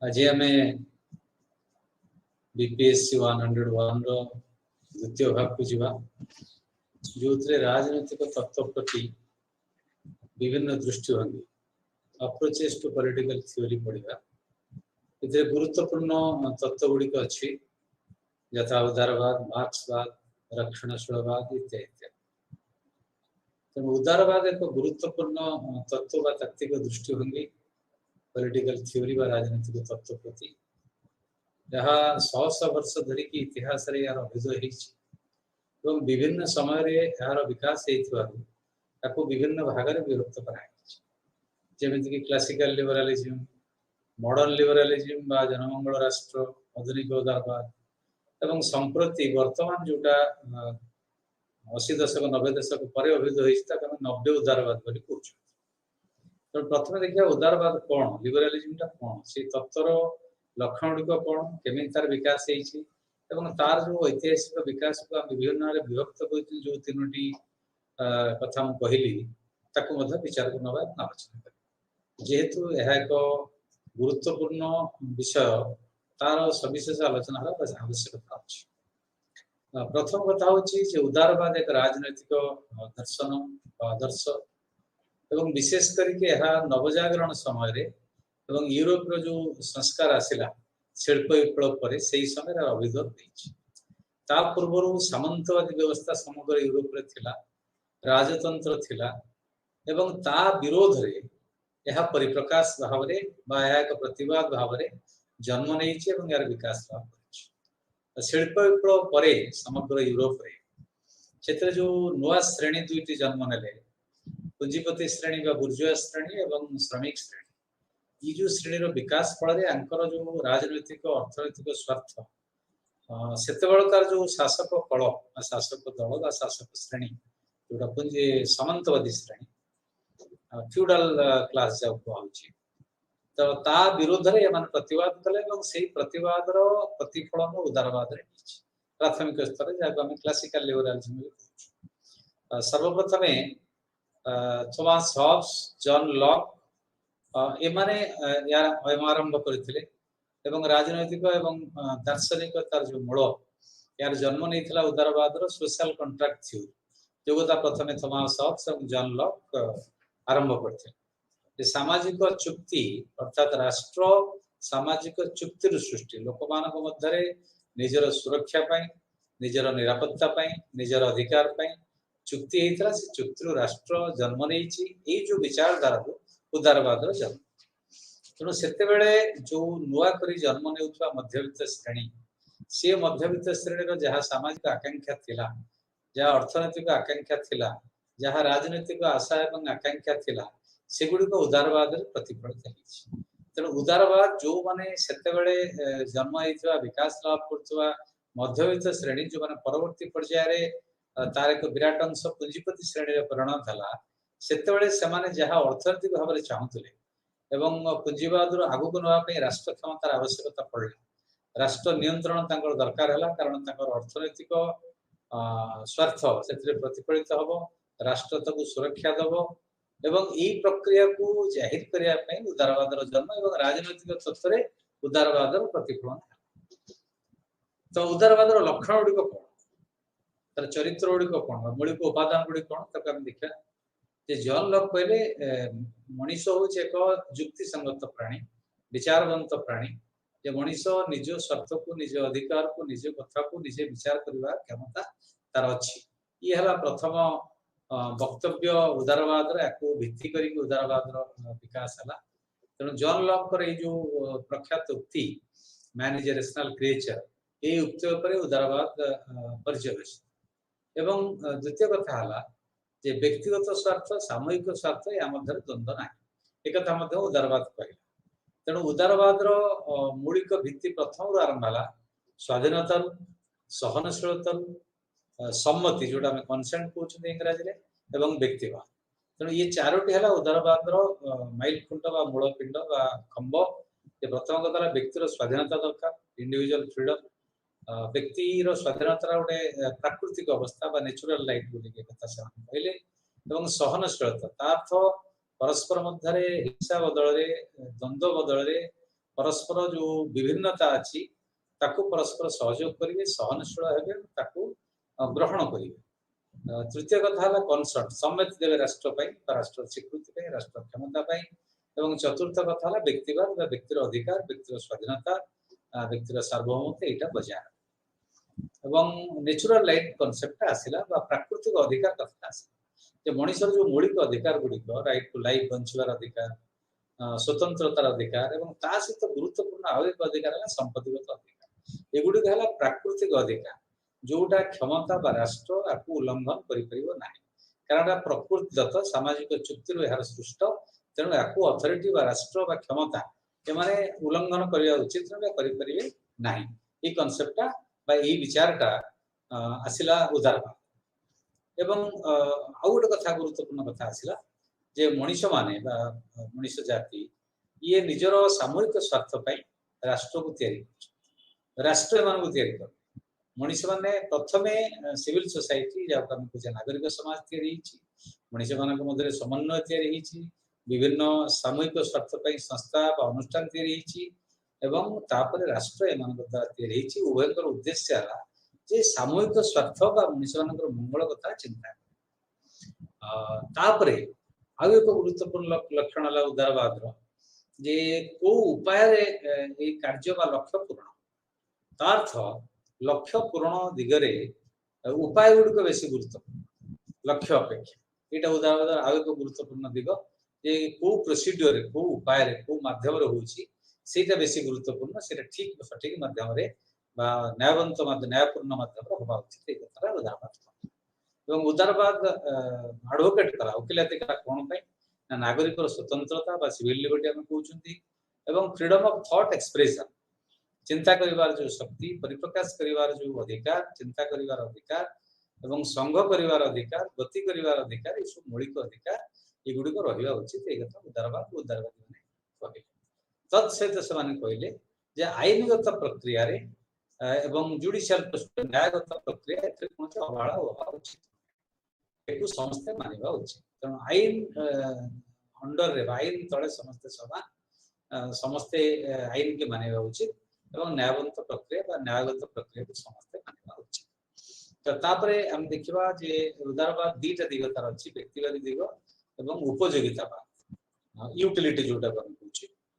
आज आम बीपीएससी 101 द्वितीय भाग को जीवा जो राजनैतिक तत्व प्रति विभिन्न दृष्टिभंगी अप्रोचेस टू पॉलिटिकल थ्योरी पढ़ा इतने गुरुत्वपूर्ण तत्व गुड़िक अच्छी यथा उदारवाद मार्क्सवाद रक्षणशीलवाद इत्यादि इत्यादि। तेणु उदारवाद एक गुरुत्वपूर्ण तत्व व तात्विक दृष्टिभंगी पॉलिटिकल थ्योरी व राजनीतिक तत्व प्रति जहाँ शह शह वर्ष धरिकी इतिहास यार अभ्युदय हो विभिन्न समय यार विकास हो विभिन्न भाग में विभक्त कराई क्लासिकल लिबरालिज्म मॉडर्न लिबरालिज्म बा जनमंगल राष्ट्र आधुनिक उदारवाद एवं संप्रति वर्तमान जोटा 80 दशक 90 दशक पर अभ्युदय होता नब्बे उदारवाद कहते। तो प्रथम देखिए उदारवाद कौन लिबरालिज्म कौन से तत्वर लक्षण गुड़िक कौन केमी तार विकास तार जो ऐतिहासिक विकास को आम विभिन्न विभक्त कर जो तीनो कथा मुझे कहली विचार को नवा आलोचना कर जेहेतु यह एक गुरुत्वपूर्ण विषय तार सविशेष आलोचना आवश्यकता अच्छी। प्रथम कथा हूँ उदारवाद एक राजनैतिक दर्शन आदर्श एवं विशेष करके नवजागरण समय यूरोप जो संस्कार आसला शिल्प विप्लव पर से समय अभ्युदय पूर्व सामंतवादी व्यवस्था समग्र यूरोप रे थिला राजतंत्र थिला एवं ता विरोध रे यह परिप्रकाश भाव एक प्रतिवाद भाव जन्म नहीं यार विकास लाभ शिल्प विप्लव पर समग्र यूरोप रे जो नुआ श्रेणी दुईटी जन्म नेले पुंजीपति श्रेणी व बुर्जुआ श्रेणी एवं श्रमिक श्रेणी ये जो श्रेणी विकास फल जो राजनैतिक अर्थनैतिक स्वार्थ सेतेबेलकार जो शासक कल शासक दल शासक श्रेणी जोटा पुंजी सामंतवादी श्रेणी फ्यूडल क्लास जब कहुची तो ता विरोध में प्रतिवाद कले से प्रतिवाद प्रतिफलन उदारवाद प्राथमिक स्तर जहाँ आम क्लासिकल लिबरालिज्म सर्वप्रथम थॉमस हॉब्स जॉन लॉक एमाने यार आरंभ करथिले एवं राजनैतिक एवं दार्शनिक तार जो मूल यार जन्म नहीं उदारवाद सोशल कॉन्ट्रैक्ट थ्योरी जो प्रथम थॉमस हॉब्स और जॉन लॉक आरंभ करथिले सामाजिक चुक्ति अर्थात राष्ट्र सामाजिक चुक्तिर सृष्टि लोक मानक मध्य निजर सुरक्षा पाई निजर निरापत्ता पाई निजर अधिकार पाई चुक्ति होता से चुक्ति राष्ट्र जन्म नहीं जो विचारधारा को उदारवाद जन्म तेणु से जो नुआ करी जन्म ने मध्यवित्त श्रेणी सी मध्यवित्त श्रेणी जहाँ सामाजिक आकांक्षा थिला जहाँ अर्थनैतिक आकांक्षा थिला जहाँ राजनैतिक आशा एवं आकांक्षा थिला सेगुड़िक उदारवाद प्रतिफलित होती। तेणु उदारवाद जो माने सेतेबेले जन्म होता विकास लाभ कर मध्यवित्त श्रेणी जो माने परवर्ती पर्याय तार एक विराट अंश पुंजीपति श्रेणी परिणत है सेतेबेले सेमाने जहाँ अर्थनैतिक भाव में चाहूले एवं पुंजीवाद आगक नापी राष्ट्र क्षमतार आवश्यकता पड़ला राष्ट्र नियंत्रण दरकार है कारण अर्थनैतिक स्वार्थ से प्रतिफलित हम राष्ट्र ताको सुरक्षा दब एवं यही प्रक्रिया को जाहिर करने उदारवाद जन्म एवं राजनैतिक तत्व उदारवाद प्रतिफलन। तो उदारवाद लक्षण गुड़िक कौन तार चरित्र गुड़िक कौन मौलिक उपादान गुड़िक कौन तक देखा जॉन लॉक कहले मनीष हूँ एक युक्तिसंगत प्राणी विचारवंत प्राणी जे मनीष निज स्वार्थ को निज अधिकार को निज कथा को निजे विचार करने क्षमता तार अच्छी ये है प्रथम वक्तव्य उदारवाद भित्ति कर उदारवाद विकास है। तेणु जॉन लॉक जो प्रख्यात उक्ति man is a rational creature ये उक्ति पर उदारवाद पर्यवेक्षित एवं द्वितीय कथा है व्यक्तिगत स्वार्थ सामूहिक स्वार्थ या मध्य द्वंद्व ना एक उदारवाद कहला। तेणु उदारवाद मौलिक भित्ति प्रथम आरंभ है स्वाधीनता सहनशीलता सम्मति जोटा कनसेंट कहते इंग्राजी में एवं व्यक्तिवाद। तेणु ये चारोटी है उदारवाद माइल खुंट मूलपिंड खंब प्रथम कथा व्यक्तिर स्वाधीनता दरकार इंडिविजुअल फ्रीडम व्यक्तिर स्वाधीनतार गोटे प्राकृतिक अवस्था नेचुरल लाइट बोलिके कथा से कहले एवं सहनशीलता तार्थ परस्पर मध्य हिंसा बदल द्वंद्व बदल परस्पर जो विभिन्नता अच्छी ताकू परस्पर सहयोग करेंगे सहनशील हेबे ताकू ग्रहण करेंगे। तृतीय कथा है कनसर्ट सम्मति देवे राष्ट्र राष्ट्र स्वीकृति राष्ट्र क्षमता एवं चतुर्थ कथा है व्यक्तिवाद व्यक्तिर अधिकार व्यक्तिर स्वाधीनता व्यक्तिर सार्वभौमत्व यहाँ बजाय एवं नेचुरल लाइफ कॉन्सेप्ट आसला प्राकृतिक अधिकार कथा आसला मनुष्य जो मौलिक अधिकार गुड़िक राइट टू लाइफ बंचार अधिकार स्वतंत्रतार अधिकार एवं ता सहित गुरुत्वपूर्ण आउ एक अधिकार है संपत्तिगत अधिकार एगुड़िक है प्राकृतिक अधिकार जोटा क्षमता बा राष्ट्र आपको उल्लंघन करें कारण प्रकृतिदत्त सामाजिक चुक्ति यार सृष्ट तेणु आपको अथॉरिटी बा राष्ट्र बा क्षमता एमाने उल्लंघन करने उचित करें ना ये कनसेप्टा यही विचारटा आसला उदारवाद एवं आउ गोटे कथा गुरुत्वपूर्ण कथा आसला जे मनुष्य माने मनुष्य जाति ये निजर सामूहिक स्वार्थ राष्ट्र को राष्ट्र एम कर मनुष्य माने प्रथमे सिविल सोसाइटी जहाँ नागरिक समाज मनुष्य मान मध्य समन्वय विभिन्न सामूहिक स्वार्थ संस्था अनुष्ठान एवं तापर राष्ट्र एम द्वारा उभयर उद्देश्य है जे सामूहिक स्वार्थ मनुष्य मान मंगल कथा चिंता तापरे आउ एक गुरुत्वपूर्ण लक्षण है उदारवाद जे को उपाय कार्य बा लक्ष्य पूरण तार्थ लक्ष्य पूरण दिगरे उपाय गुड़िक बेसी गुरुत्वपूर्ण लक्ष्य अपेक्षा यहाँ उदारवाद आउ एक गुरुत्वपूर्ण दिग जे को प्रोसीड्योर को उपाय को माध्यम होटा बेसी गुरुत्वपूर्ण से ठीक सठिक माध्यम न्यायवंत न्यायपूर्ण माध्यम हवा उचित ये कथा उदारवाद उदारवाद एडवोकेट कला वकिलाती कला कौन ना नागरिक स्वतंत्रता सिविल लिबर्टी आम कहते फ्रीडम ऑफ थॉट एक्सप्रेशन चिंता करिवार जो शक्ति परिप्रकाश करिवार जो अधिकार चिंता करिवार अधिकार एवं संघ करिवार अधिकार गति करिवार अधिकार ये सब मौलिक अधिकार ये गुड़िक रहा उचित ये कथा उदारवाद उदारवादी मैंने कहले तत्सहित से कहले जे आईनगत प्रक्रिया एवं जुडिशियल न्यायगत प्रक्रिया कौन अवहेला होगा उचित समस्ते मानवा उचित तेणु आईन अंडर रे आईन तले समस्ते समान समस्ते आईन के मानवा उचित एवं न्यायवंत प्रक्रिया न्यायगत प्रक्रिया को समस्ते मानवा उचित तो तापरे हम देखिबा जे उदारवाद दीटा दिग तार अछि व्यक्तिवादी दिग एवं उपयोगितावाद यूटिलिटी जोटा कहूँ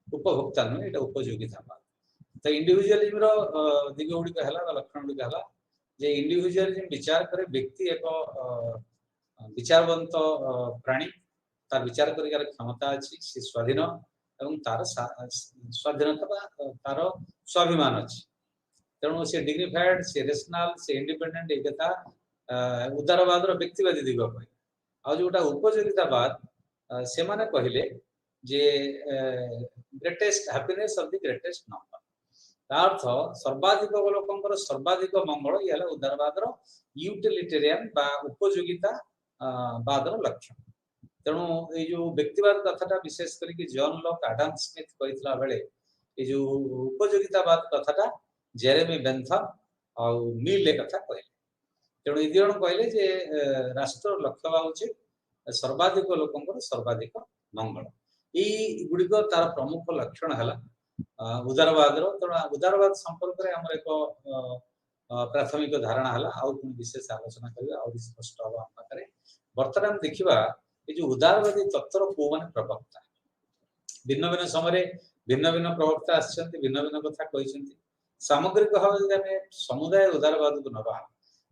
उपभोक्ता नुहे ये उपयोगितावाद तो इंडिविजुअलिज्म रो दिग गुड़िक है लक्षण गुड़िक है जे इंडिविजुअलिज्म विचार करे व्यक्ति एक विचारवंत प्राणी तार विचार कर क्षमता अच्छी से स्वाधीन एवं तार स्वाधीनता तार स्वाभिमान अच्छी तेणु से डिग्निफाइड से रेशनल से इंडिपेंडेंट ये कथा उदारवाद व्यक्तिवादी दिग कह आ जोटा उपयोगितावाद से माने कहले जे greatest happiness of the greatest number अर्थ सर्वाधिक लोकंकर सर्वाधिक मंगल ये उदारवाद यूटिलिटेरियन बा उपयोगिता वादर लक्षण तेणु ये जो व्यक्तिवाद कथाटा विशेष करके जॉन लॉक एडम स्मिथ कहता बेले ये जो उपयोगितावाद कथाटा जेरेमी बेंथम और मिल कथा कहले तेणु ये जन कहले जे राष्ट्र लक्ष्य हवा उचित सर्वाधिक लोकंकर सर्वाधिक मंगल ये गुड़िक तार प्रमुख लक्षण है उदारवाद तेणु उदारवाद संपर्क में आम एक प्राथमिक धारणा है आउ विशेष आलोचना करवा स्पष्ट हम आम पाखे बर्तमान देखा ये जो उदारवादी तत्वर को मैंने प्रवक्ता भिन्न भिन्न समय भिन्न भिन्न प्रवक्ता आसछन्ति भिन्न भिन्न कथा कहते सामग्रिक भाव जब आम समुदाय उदारवाद को नवा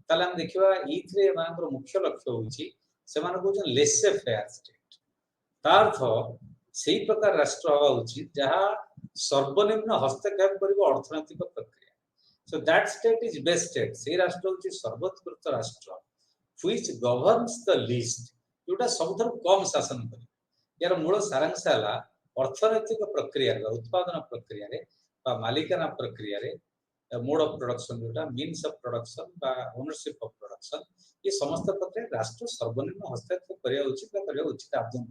ताले हम देखा ये मुख्य लक्ष्य हूँ लेसे फेयर स्टेट तार्थ से प्रकार राष्ट्र हवा उचित जहाँ सर्वनिम्न हस्तक्षेप कर अर्थनैतिक प्रक्रिया so that state is best state से राष्ट्र हूँ सर्वोत्कृष्ट राष्ट्र व्हिच गवर्न्स द लीस्ट जोटा सब कम शासन कर यार मूल सारांश है अर्थनैतिक प्रक्रिया उत्पादन प्रक्रिया मालिकाना प्रक्रिया मोड ऑफ प्रोडक्शन जोटा means of production ownership of production ये समस्त प्रक्रिया राष्ट्र सर्वनिम्न हस्तक्षेप करने उचित आदम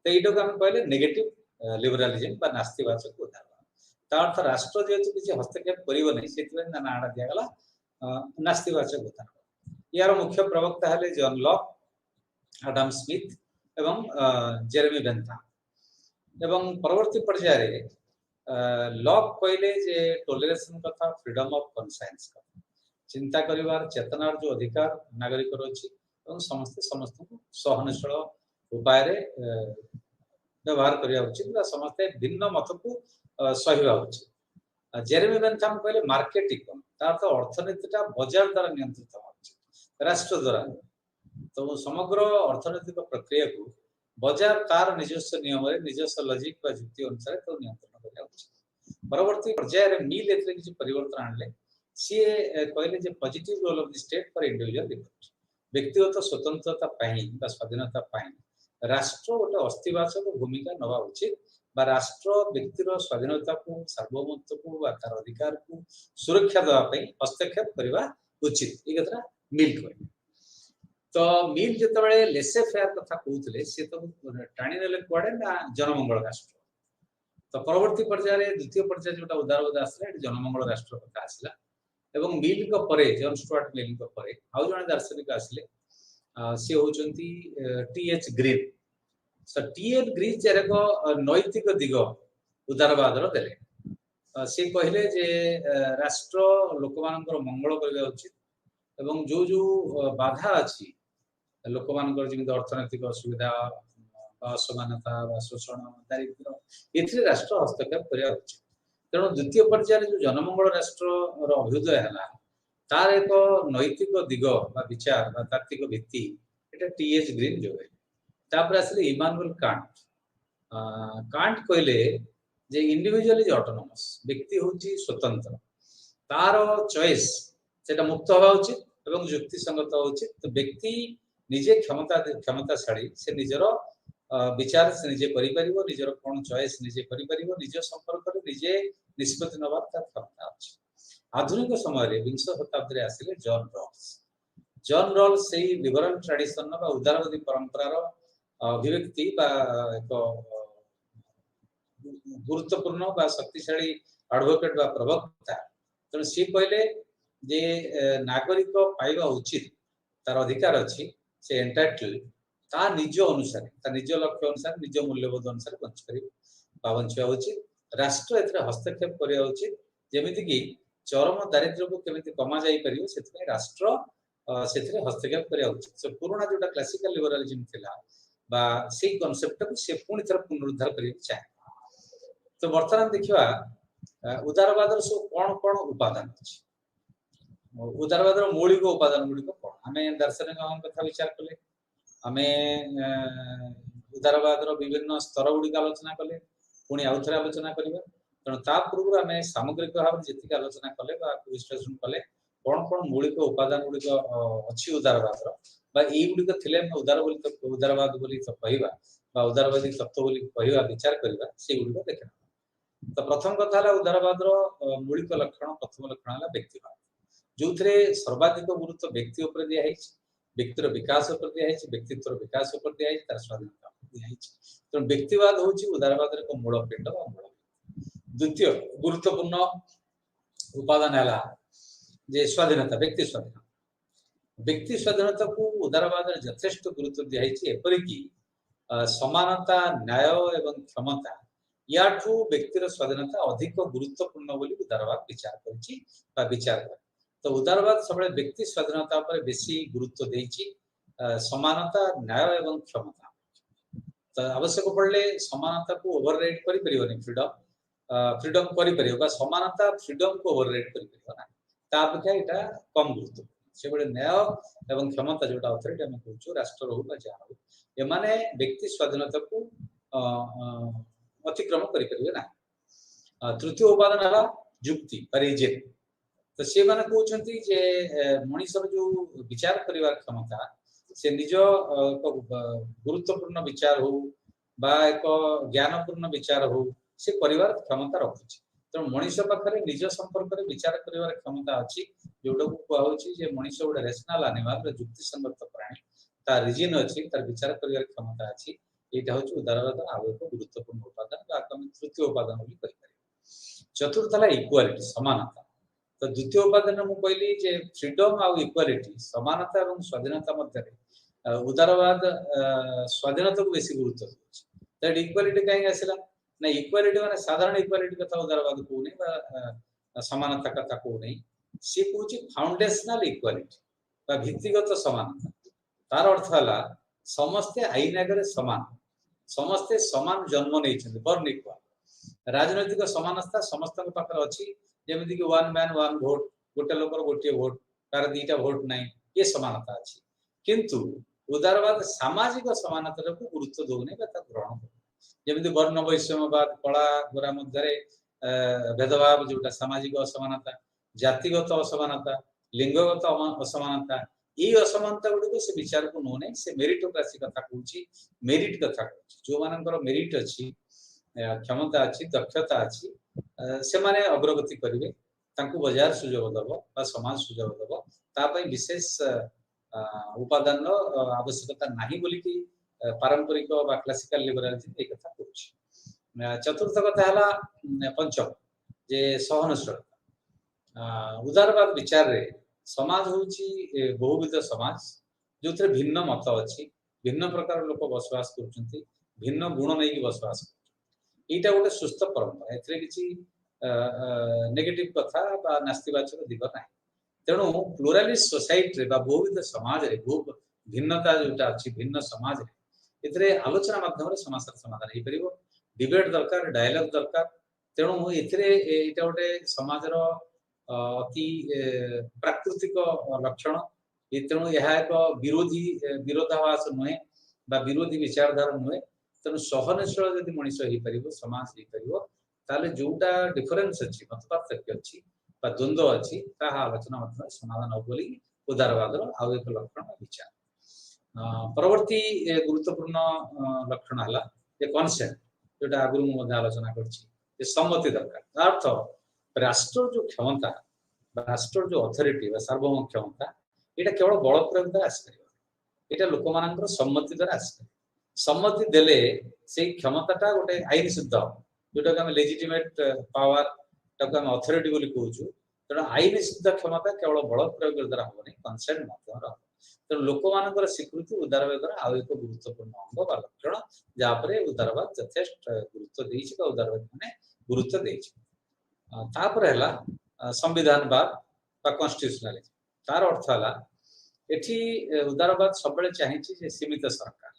तो ये आम कहले नेगेटिव लिबरालिज्म नास्तिवाचक उदारवाद अर्थ राष्ट्र जेहेतु किसी हस्तक्षेप कर नाड़ा दिगला नास्तिवाचक उदारवाद यार मुख्य प्रवक्ता है जॉन लॉक एडम स्मिथ एवं जेरेमी बेंथम एवं परवर्ती पर्यायर लॉक कहले जे टॉलरेशन कथा फ्रीडम ऑफ कॉन्साइंस कथा चिंता करिवार चेतनार जो अधिकार नागरिक अछि और समस्त समस्त को सहनशील उपाय रे व्यवहार करिया उचित बा समस्त भिन्न मत को सहिबा उचित जेरेमी बेंथम कहले मार्केट इकोनॉमी तार तो अर्थनीतिटा बाजार द्वारा नियंत्रित होछि राष्ट्र द्वारा तो समग्र अर्थनैतिक प्रक्रिया को बाजार तार निजस्व नियम रे निजस्व लॉजिक बा युक्ति अनुसार तो नियंत्रण करिया उचित परवर्ती पर्याय रे मिल एतरे किछि परिवर्तन आनले सी कहले जे positive role of the state for individual liberty व्यक्तिगत स्वतंत्रता पाई बा स्वाधीनता पाई राष्ट्र गोटे अस्तिवाचक भूमिका नवा उचित बा राष्ट्र व्यक्तिर स्वाधीनता को सार्वभौमत्व को बा तार अधिकार को सुरक्षा देवा पई हस्तक्षेप करबा उचित ई कथा मिल कहले तो मिल जेतबेले लेसे फेयर कथा कहउतले से तो टाणी नेले कोडे ना जनमंगल राष्ट्र तो परवर्ती पर्याय रे द्वितीय पर्याय जोटा उदारवाद आसला एटी जनमंगल राष्ट्र कथा आसला एवं मिल को परे जॉन स्टुअर्ट मिल को परे आउ जने दार्शनिक आसले से होचंती टीएच ग्रीन सो टीएच ग्रीन जेरको नैतिक दिग उदारवाद रो देले से कहले जे राष्ट्र लोकमानकर मंगल करबा उचित एवं जो जो बाधा अछि लोकमानकर जिमित अर्थनैतिक असुविधा असमानता शोषण दारिद्र्य एथिरे राष्ट्र हस्तक्षेप करिया उचित तेणु द्वितीय पर्याय जो जनमंगल राष्ट्र अभ्युदय है तार एक नैतिक दिग विचार तात्विक भित्ति एटा टीएच ग्रीन जो है तापर आसले इमानुएल कांट कांट कहले जे इंडिविजुअल इज ऑटोनोमस व्यक्ति होची स्वतंत्र तार चॉइस सेटा मुक्त होवा उचित एवं युक्ति संगत उचित तो व्यक्ति निजे क्षमताशाली से निजर विचार से निजे करि परिबो निजर कोन चॉइस निजे करि परिबो निज संपर्क रे निजे निष्पत्ति नबार ता क्षमता अछि आधुनिक समय रे 20 शताब्दी रे आसिले जॉन रॉल्स से लिबरल ट्रेडिशन बा उदारवादी परंपरा रो अभिव्यक्ति बा एक गुरुत्वपूर्ण बा शक्तिशाली एडवोकेट बा प्रवक्ता तो सी कहले जे नागरिक पाइबा उचित तार अधिकार अछि से एंटाइटल ता निज अनुसार ता निज लक्ष्य अनुसार निज मूल्यबोध अनुसार बंच करी बंचवा उचित राष्ट्र एथरे हस्तक्षेप करिया उचित जेमिति कि चरम दारिद्र्य को केमिति कमा जाई परियो सेथमे राष्ट्र सेथरे हस्तक्षेप करिया उचित से पुराना जोटा क्लासिकल लिबरलिज्म थिला बा से कांसेप्ट को से पुनी तरह पुनरुद्धार करिया चाहे तो वर्तमान देखिवा उदारवाद सो कोन उपादान अछि उदारवाद मौलिक उपादान गुडी को कोन हमें दार्शनिक कथा विचार कले हमें उदारवाद विभिन्न स्तर गुडी आलोचना कले पुणी आउथरे आलोचना करिबा तण ता पूर्व हमें सामग्रिक भाव जेतिक आलोचना कले बा विश्लेषण कले कोन मौलिक उपादान गुडी अछि उदारवाद बा ए गुडी थिले हम उदारवाद बोली तो कहिबा बा उदारवादी तत्व बोली कहिबा विचार करिबा से गुडी देखना तो प्रथम कथा है उदारवाद मौलिक लक्षण प्रथम लक्षण है व्यक्तिवाद जो थे सर्वाधिक गुरुत्व व्यक्ति उपर दिया व्यक्तिर विकास उपर दिया व्यक्तित्व विकास उपर दिया तार स्वाधीनता दिया तो व्यक्तिवाद होची उदारवाद एक मूल पिंड बा मूल द्वितीय गुरुत्वपूर्ण उपादान है जे स्वाधीनता व्यक्ति स्वाधीनता को उदारवाद यथेष्ट गुरुत्व दिया एपरिकी समानता न्याय एवं क्षमता याठू व्यक्तिर स्वाधीनता अधिक गुरुत्वपूर्ण बोली उदारवाद विचार करछि बा विचार कर तो उदारवाद सब व्यक्ति स्वाधीनता पर बेसी गुरुत्व देछि समानता न्याय एवं क्षमता तो आवश्यक पड़ले समानता को ओवरराइड करि परिबनी फ्रीडम करि परिबा समानता फ्रीडम को ओवरराइड करि परिबा ना ता अपेक्षा एटा कम गुरुत्व से बडे न्याय एवं क्षमता जोटा अथॉरिटी हम कहूछु राष्ट्र रहू बा जा हो ए माने व्यक्ति स्वाधीनता को अतिक्रम करि परिबे ना तृतीय उपादान है युक्ति रीजन तो से माने कहउछंती जे मनुष्य जो विचार करिवार क्षमता से निज गुरुत्वपूर्ण विचार हो बा एक ज्ञानपूर्ण विचार हो से परिवार क्षमता रखुछि तो मनुष्य पाखरे निज संपर्क रे विचार करिवार क्षमता अछि जोडा को कहउछि जे मनुष्य गोटे रेशनल एनिमल युक्ति संगत प्राणी ता रीजन अछि तार विचार करिवार क्षमता अछि एटा होछि उदारवाद आ एक गुरुत्वपूर्ण उपादान बा हम तृतीय उपादान बोली कहि परिबे चतुर्थ है इक्वालिटी समानता तो द्वितीय उपादान मु कहली जे फ्रीडम आ इक्वालिटी समानता एवं स्वाधीनता मध्य उदारवाद स्वाधीनता को बेसी गुरुत्व देछि त इक्वालिटी काहे आसिला ना इक्वालिटी माने साधारण इक्वालिटी कथा उदारवाद को नहीं समानता कथा को नहीं सी कहूँ फाउंडेशनल इक्वालिटी भित्तिगत समानता तार अर्थ है समस्ते आईन आगे समान समस्ते समान जन्म नहीं बर्न इक्वाल राजनैतिक समानता समस्त पाखे अच्छी जमी कि वन मैन वन भोट गोटे लोकर गोटे भोट तार दीटा भोट ना ये समानता अच्छी किंतु उदारवाद सामाजिक समानता को गुरुत्व दौने ग्रहण जमी वर्ण वैषम्यवाद कला गोरा मध्य भेदभाव जोटा सामाजिक असमानता जातिगत असमानता लिंगगत असमानता ये असमानता गुड़िक से विचार को नौने से मेरिटोक्रासी कथा कहूँ मेरिट कथा कहूँ जो मानकर मेरिट अच्छी क्षमता अच्छी दक्षता अच्छी से माने अग्रगति करेंगे बाजार सुजोग दब समाज सुजोग दब तापाई विशेष उपादान आवश्यकता नहीं बोलिकी पारंपरिक क्लासिकल लिबरालिज्म ये कथा कहूँ चतुर्थ कथा है पंचम जे सहनशीलता उदारवाद विचार रे समाज होची बहुविध समाज जो थे भिन्न मत अच्छी भिन्न प्रकार लोक बसवास कर भिन्न गुण नहीं बसवास कर गोटे सुस्थ परंपरा ए किसी नेगेटिव कथा बा नास्तिवाचक दिग ना तेणु प्लुरालिस्ट सोसाइटी बहुविध समाज रे बहु भिन्नता जोटा अच्छी भिन्न समाज रे आलोचना माध्यम समस्या समाधान हो पार डिबेट दरकार डायलॉग दरकार तेणु ये गोटे समाजर अति प्राकृतिक लक्षण तेणु यह एक विरोधी विरोधाभास नुहे विरोधी विचारधारा नुहे तेणु सहनशील जब मनीष हो पार समाज हो पार ताले जोटा डिफरेंस अच्छी मत पार्थक्य अच्छी द्वंद्व अच्छी आलोचना माध्यम समाधान हो बोली उदारवाद आउ एक लक्षण विचार परवर्ती गुरुत्वपूर्ण लक्षण है कनसेप्ट जोटा आगुरी आलोचना कर सम्मति दरकार अर्थ राष्ट्र जो क्षमता राष्ट्र जो अथॉरिटी सार्वभौम क्षमता यहाँ केवल बल प्रयोग द्वारा आसपार यहाँ लोक मान सम्मति द्वारा आसपार सम्मति देले से क्षमताटा गोटे आईन सिद्ध जोटा आम लेजिटिमेट पावर ताको आम अथॉरिटी बोली कहूँ तेणु आईन सिद्ध क्षमता केवल बल प्रयोग द्वारा हम कनसेंट माध्यम तेणु लोक मान स्वीकृति उदारवाद आउ एक गुरुत्वपूर्ण अंग बा लक्षण जहाँपर उदारवाद यथेष्ट गुरुत्व देछि उदारवाद मैंने गुरुत्व देछि तापर है संविधान बाद कन्स्टिट्यूशनलिज्म तार अर्थ है एठी उदारवाद सब चाहिए सीमित सरकार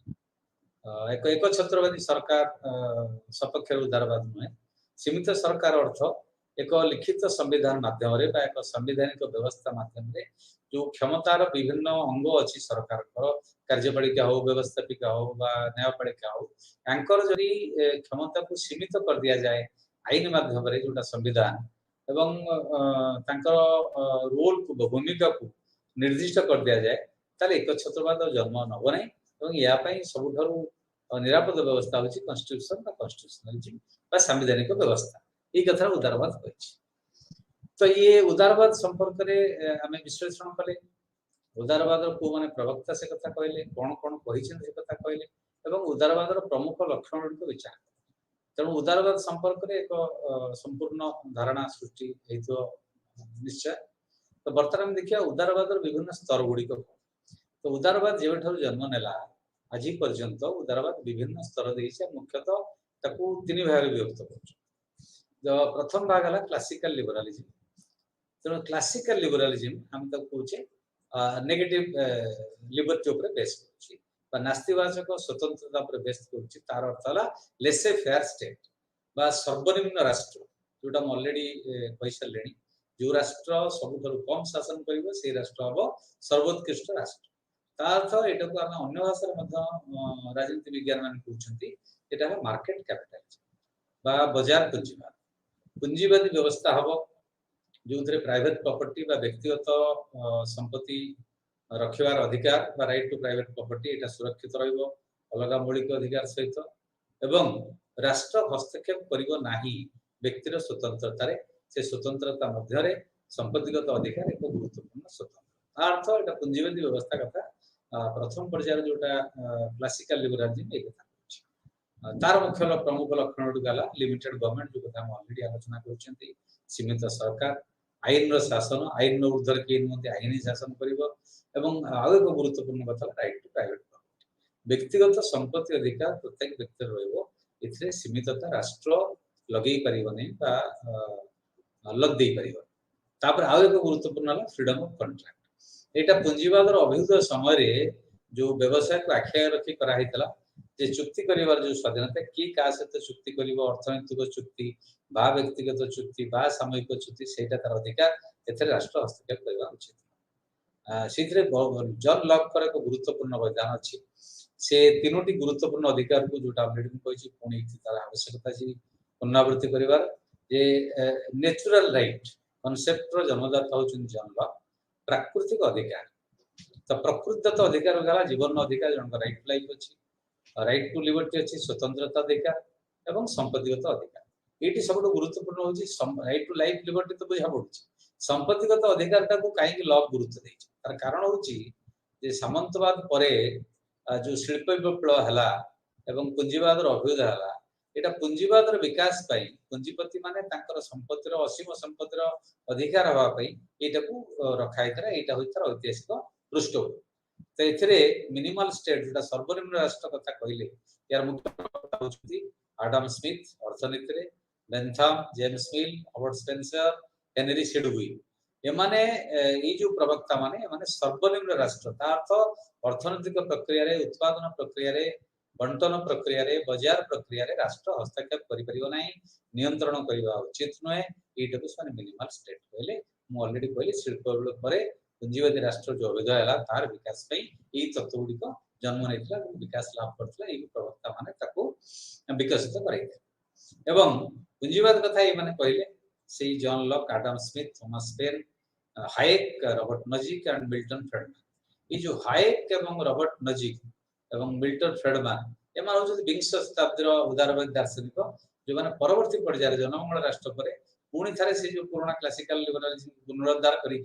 एक छत्रवादी सरकार सपक्ष उदारवाद नुहे सीमित सरकार अर्थ एक लिखित संविधान माध्यम एक संवैधानिक व्यवस्था माध्यम जो क्षमतार विभिन्न अंग अच्छी सरकार कार्यपालिका हो व्यवस्थापिका हो न्यायपालिका हो यांकर जदि क्षमता को सीमित कर दिया जाए आईन माध्यम जोटा संविधान एवं रोल को भूमिका को निर्दिष्ट कर दिया जाए ताले एक छत्रवाद जन्म नब ना यापाई सबुठ निरापद व्यवस्था होची कन्स्टिट्यूशन कन्स्टिट्यूशनलिज्म संवैधानिक व्यवस्था ये कथा उदारवाद कही तो ये उदारवाद संपर्क में आम विश्लेषण कले उदारवाद को माने प्रवक्ता से कथा कहले कौन कौन कही कथा कहले उदारवाद प्रमुख लक्षण गुड़िक विचार तेणु उदारवाद संपर्क में एक संपूर्ण धारणा सृष्टि निश्चय तो बर्तमान देखिए उदारवाद विभिन्न स्तर गुड़िक तो उदारवाद जेबे जन्म नेला आज पर्यंत उदारवाद विभिन्न स्तर देइछे मुख्यतः ताकू तीन भाग विभक्त कर प्रथम भाग है क्लासिकल लिबरालिज्म तेणु क्लासिकल लिबरालिज्म हम कहूचे नेगेटिव लिबर्टी उपर बेस कर नास्तिवाचक स्वतंत्रता पर बेस कर तार अर्थ है लेसे फेयर स्टेट बा सर्वनिम्न राष्ट्र जोटा अलरेडी कही सारे जो राष्ट्र सबुठ कम शासन कर से राष्ट्र हम सर्वोत्कृष्ट राष्ट्र ता अर्थ यहाँ को आम अन्य भाषा राजनीति विज्ञान मान कहते मार्केट कैपिटलिज्म बा बजार पुंजीवाद पुंजीवादी व्यवस्था हम जो प्राइवेट प्रॉपर्टी बा व्यक्तिगत संपत्ति रखिबार अधिकार बा राइट टू प्राइवेट प्रॉपर्टी एटा सुरक्षित रहिबो अलग मौलिक अधिकार सहित एवं राष्ट्र हस्तक्षेप करिबो नाही व्यक्तिर स्वतंत्रता रे से स्वतंत्रता मध्य संपत्तिगत अधिकार एक गुरुत्वपूर्ण स्वतंत्र अर्थ एटा पुंजीवादी व्यवस्था कथा प्रथम पर्यायर जोटा क्लासिकल लिबरालिज्म एक कथा तार मुख्य प्रमुख लक्षण गला लिमिटेड गवर्नमेंट जो कथा हम ऑलरेडी आलोचना करछंती सीमित सरकार आईन शासन आईन ऊर्ध्वर के आईन शासन करिबो एवं आउ एक गुरुत्वपूर्ण कथा राइट टू प्राइवेट प्रॉपर्टी व्यक्तिगत संपत्ति अधिकार प्रत्येक व्यक्ति रहिबो इथे सीमितता राष्ट्र लगे परिबने बा लग दे परिबने तापर आउ एक गुरुत्वपूर्ण हला फ्रीडम ऑफ कॉन्ट्रैक्ट एटा पूंजीवादर अभिवृद्धि समय रे जो व्यवसाय को आख्या रखी करा हितला जे चुक्ति करिवार जो स्वाधीनता की का सहित चुक्ति करिवो अर्थनैतिक चुक्ति बा व्यक्तिगत चुक्ति बा सामूहिक चुक्ति सेटा तार अधिकार एथे राष्ट्र हस्तक्षेप करबा उचित सीधे जन लॉक पर एक गुरुत्वपूर्ण बलिदान अछि से तीनोटी गुरुत्वपूर्ण अधिकार को जोटा ऑलरेडी कहि पुणी तार आवश्यकता अछि पुनरावृत्ति करिवार जे नेचुरल राइट कॉन्सेप्ट रो जन्मदाता होचन जन लॉक प्राकृतिक अधिकार तो प्रकृतिगत अधिकार गला जीवन अधिकार जन राइट टू लाइफ अछि राइट टू लिबर्टी अछि स्वतंत्रता अधिकार एवं संपत्तिगत अधिकार एटी सबटो गुरुत्वपूर्ण होची राइट टू लाइफ लिबर्टी तो बुझा पड़ुची संपत्तिगत अधिकार को कहीं लॉ गुरुत्व देछि तार कारण होची जे सामंतवाद परे जो शिल्प विप्लव हला एवं पूंजीवादर अभ्युदय हला एटा पूंजीवादर विकास पई पूंजीपति माने तांकर संपत्तिर असीम संपत्तिर अधिकार हवा पई एटा को रखाय करा एटा होइतर ऐतिहासिक पृष्ठभूमि तो एथिरे मिनिमल स्टेट जेटा सर्वनिम्न राष्ट्र कथा कहले यार मुख्य होची आडम स्मिथ अर्थनीति रे Bentham James Mill Howard Spencer Henry Sidgwick एमाने ए जो प्रवक्ता माने माने सर्वनिम्न राष्ट्र तार्थ अर्थनैतिक प्रक्रिया रे उत्पादन प्रक्रिया रे बंटन प्रक्रिया रे बाजार प्रक्रिया रे राष्ट्र हस्तक्षेप करि परिबो नै नियंत्रण करिवा उचित नय एटा को माने मिनिमल स्टेट कहले मु ऑलरेडी कहले शिल्प विप्लव परे पूंजीवादी राष्ट्र जो अभिदय हला तार विकास पई ए तत्व गुडी को जन्म नेतला विकास लाभ करथला ए प्रवक्ता माने ताको विकसित करैते एवं पूंजीवाद कथा ए माने कहले से John Locke Adam Smith Thomas Paine Hayek Robert Nozick and Milton Friedman ये जो हायेक एवं रॉबर्ट नजिक एवं मिल्टन फ्रीडमैन एमा हो जो 20 शताब्दी रो उदारवादी दार्शनिक जो माने परवर्ती पर्याय जनमंगल राष्ट्र परे पुणी थारे से जो पुराना क्लासिकल लिबरलिज्म पुनरुद्धार करी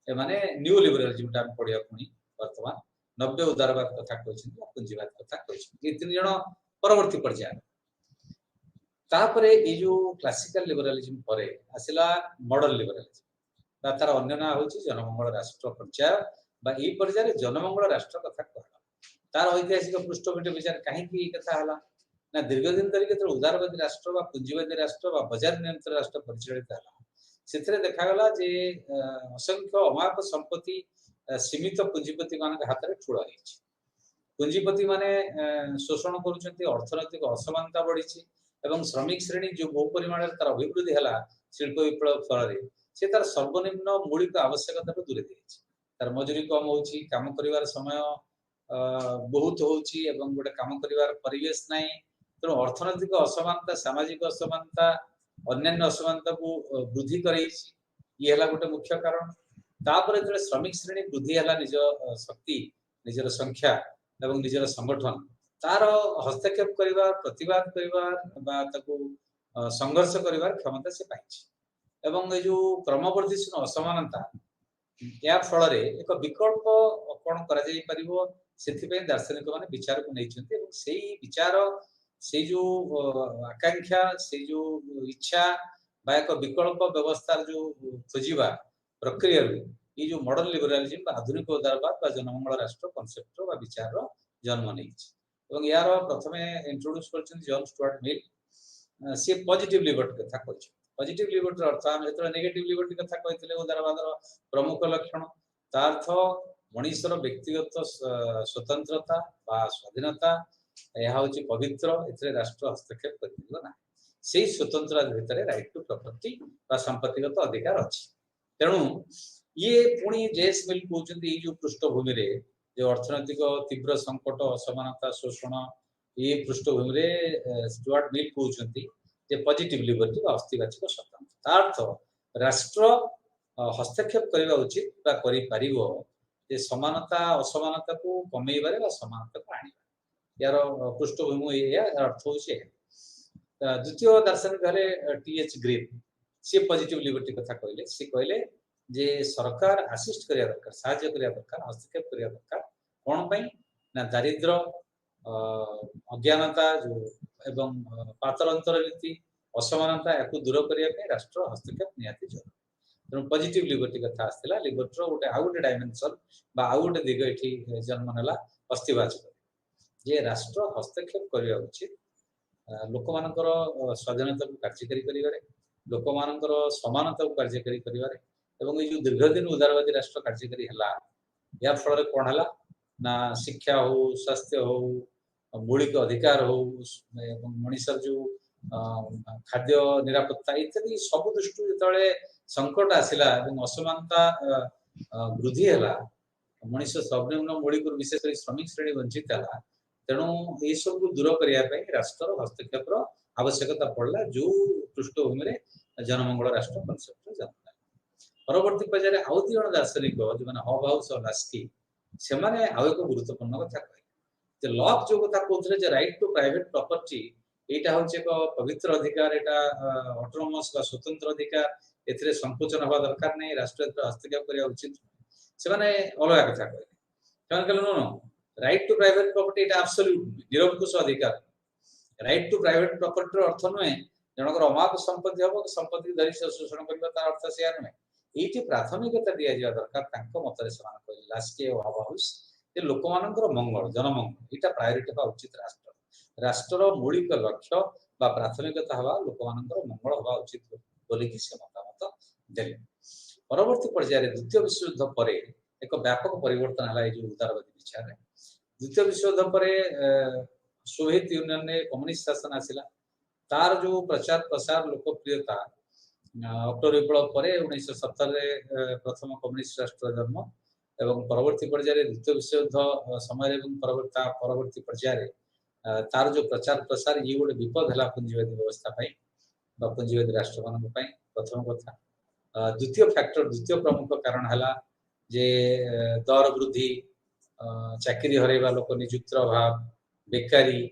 ए माने न्यू लिबरलिज्म टा पढिया पुणी वर्तमान 90 उदारवाद कथा कहछि पूंजीवाद कथा कहछि ये तीन जण परवर्ती पर्याय तापरे ए जो क्लासिकल लिबरलिज्म परे आसिला मॉडर्न लिबरलिज्म तार अन्य ना होची जनमंगल राष्ट्र पर्याय बा ई पर्याय रे जनमंगल राष्ट्र कथा कहला तार ऐतिहासिक पृष्ठभूमि विचार काहे की कथा हला ना दीर्घ दिन धरि के उदारवादी राष्ट्र बा पूंजीवादी राष्ट्र बा बाजार नियंत्रण राष्ट्र परिचालित हला सेथरे देखा गला जे असंख्य अमाप संपत्ति सीमित पूंजीपति मान हाथ रे ठुळा हिची पूंजीपति माने शोषण करूचंती अर्थनैतिक असमानता बढ़ीची एवं श्रमिक श्रेणी जो बहु परिमाण तार अभिवृद्धि हला शिल्प विप्लव फल से तार सर्वनिम्न मौलिक आवश्यकता को दूरे देछि तार मजूरी कम होछि काम करिवार समय बहुत होछि एवं गोटे काम करिवार परिवेश नै तो अर्थनैतिक असमानता सामाजिक असमानता अन्य असमानता को वृद्धि करैछि ये हला गोटे मुख्य कारण तापर जे श्रमिक श्रेणी वृद्धि हला निज शक्ति निजर संख्या एवं निजर संगठन तार हस्तक्षेप करिवार प्रतिवाद करिवार बा ताको संघर्ष करिवार क्षमता से पाइछि एवं ए जो क्रमवर्धिष्णु असमानता या फल रे एक विकल्प कोन करा जाई परिबो सेथि पे दार्शनिक माने विचार को नैछन्ती एवं सेही विचार से जो आकांक्षा से जो इच्छा बा एक विकल्प व्यवस्था जो खोजिबा प्रक्रिया ये जो मॉडर्न लिबरलिज्म आधुनिक उदारवाद बा जनमंगल राष्ट्र कांसेप्ट बा विचार जन्म नैछि एवं यार प्रथमे इंट्रोड्यूस करछन जॉन स्टुअर्ट मिल से पॉजिटिव लिबर्टी कथा कहछ पॉजिटिव लिबर्टी अर्थ हम जेतरा नेगेटिव लिबर्टी कथा कहथिले उदारवादर प्रमुख लक्षण तार्थ मनुष्यर व्यक्तिगत स्वतंत्रता बा स्वाधीनता यह होची पवित्र एथरे राष्ट्र हस्तक्षेप करथिबो ना सेही स्वतंत्रता भितरे राइट टू प्रॉपर्टी बा संपत्तिगत अधिकार अछि तेणु ये पुणी जेस मिल कहउचंती जो पृष्ठभूमि रे जो अर्थनैतिक तीव्र संकट असमानता शोषण ये पृष्ठभूमि रे स्टुअर्ट मिल कहउचंती जे पॉजिटिव लिबर्टी बा अस्तिवाचक स्वतंत्रता अर्थ राष्ट्र हस्तक्षेप करबा उचित बा करि पारिबो जे समानता असमानता को कमेइबारे बा समानता को आनिबा यार पृष्ठभूमि या अर्थ होचे द्वितीय दार्शनिक घरे टीएच ग्रीन से पॉजिटिव लिबर्टी कथा कहले से कहले जे सरकार असिस्ट करिया दरकार सहायता करिया दरकार हस्तक्षेप करिया दरकार कोन पई ना दारिद्र अज्ञानता जो एवं पातरंतर नीति असमानता याकू दूर करिया पे राष्ट्र हस्तक्षेप नियाति जरूरी तेणु पॉजिटिव लिबर्टी कथा आस्थिला लिबर्टी गोटे आउ गोटे डायमेंशन बा आउ गोटे दिग एठी जन्म नेला अस्तिवाचक जे राष्ट्र हस्तक्षेप करिया उचित लोक मानकर स्वाधीनता को कार्यकारी करिवारे लोक मानकर समानता को कार्यकारी करिवारे एवं ये जो दीर्घ दिन उदारवादी राष्ट्र कार्यकारी हला या फल कौन है ना शिक्षा हो स्वास्थ्य हो मौलिक अधिकार हो मनीषर जो खाद्य निरापत्ता इत्यादि सब दृष्टि जो संकट आसला असमानता वृद्धि है मनीष सर्वनिम्न मौलिक विशेष श्रमिक श्रेणी वंचित है तेणु ये सब दूर करने राष्ट्र हस्तक्षेप आवश्यकता पड़ला जो पृष्ठभूमि में जनमंगल राष्ट्र कनसेप्ट जन्म परवर्ती पर्यायर आउ दी जन दार्शनिक जो मैंने हब हाउस और लास्की से आउ एक गुरुत्वपूर्ण कथा कहे लॉक जो कथा कहते राइट टू प्राइवेट प्रॉपर्टी यहाँ हूँ एक पवित्र अधिकार यहाँ ऑटोनोमस स्वतंत्र अधिकार ए संकोचन हवा दरकार नहीं राष्ट्र हस्तक्षेप करने उचित से अलग कथा कहले no no right to private property এটা absolute निरंकुश अधिकार राइट टू प्राइवेट प्रॉपर्टी अर्थ नुहे जनकर अमाप संपत्ति हम संपत्ति धरी शोषण करबा तार अर्थ से नुहे एठी प्राथमिकता दिया जा दरकार तांको मतरे समान कहले लास्के ओ हब हाउस जे लोक मानकर मंगल जनमंगल एटा प्रायोरिटी बा उचित राष्ट्र राष्ट्र मौलिक लक्ष्य बा प्राथमिकता हवा लोक मानकर मंगल हवा उचित बोली कि से मतामत देले परवर्ती पर्यायर द्वितीय विश्व युद्ध परे एक व्यापक परिवर्तन हला जो उदारवादी विचार है द्वितीय विश्व युद्ध पर सोवियत यूनियन ने कम्युनिस्ट शासन आसिला तार जो प्रचार प्रसार लोकप्रियता अक्टोबर विप्लव पर 1970 प्रथम कम्युनिस्ट राष्ट्र जन्म एवं परवर्ती पर्यायर द्वितीय विश्व युद्ध समय परवर्ती पर्यायर तार जो प्रचार प्रसार ये गोटे विपद है पुंजीवादी व्यवस्था पुंजीवादी राष्ट्र मान प्रथम कथा द्वितीय फैक्टर द्वितीय प्रमुख कारण है जे दर वृद्धि चाकरी हरैवा लोक निजुक्तिर अभाव बेकारी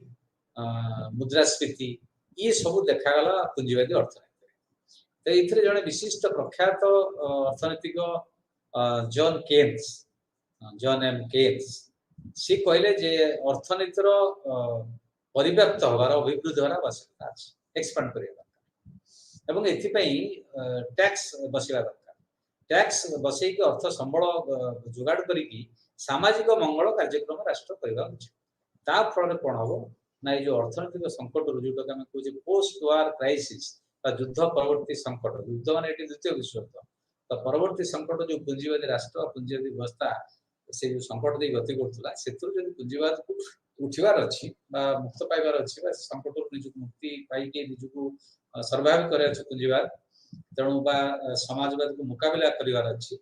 मुद्रास्फीति ये सब देखागला पुंजीवादी अर्थनीति तो ये जड़े विशिष्ट प्रख्यात अर्थनैतिक जॉन एम केन्स सी कहले जे अर्थनीतिर परिव्याप्त हबार अभिवृद्धि होना आवश्यकता अच्छे एक्सपांड करवा टैक्स बसवा दरकार टैक्स बसई अर्थ संबल जोगाड़ करी सामाजिक मंगल कार्यक्रम राष्ट्र करवा उचित ता फल कौन हम ना ये जो अर्थनैतिक संकट जो कहे पोस्ट वार क्राइसिस युद्ध परवर्ती संकट युद्ध मान द्वितीय विश्व युद्ध तो परवर्ती संकट जो पुंजीवादी राष्ट्र पुंजीवादी व्यवस्था से जो संकट दे गति करुला से पुंजीवाद को उठवार अच्छी मुक्त पाइबार अच्छी संकट निज मुक्ति पाई निजक सर्वाइव कर पुंजीवाद तेणु समाजवाद को मुकाबला करार अच्छी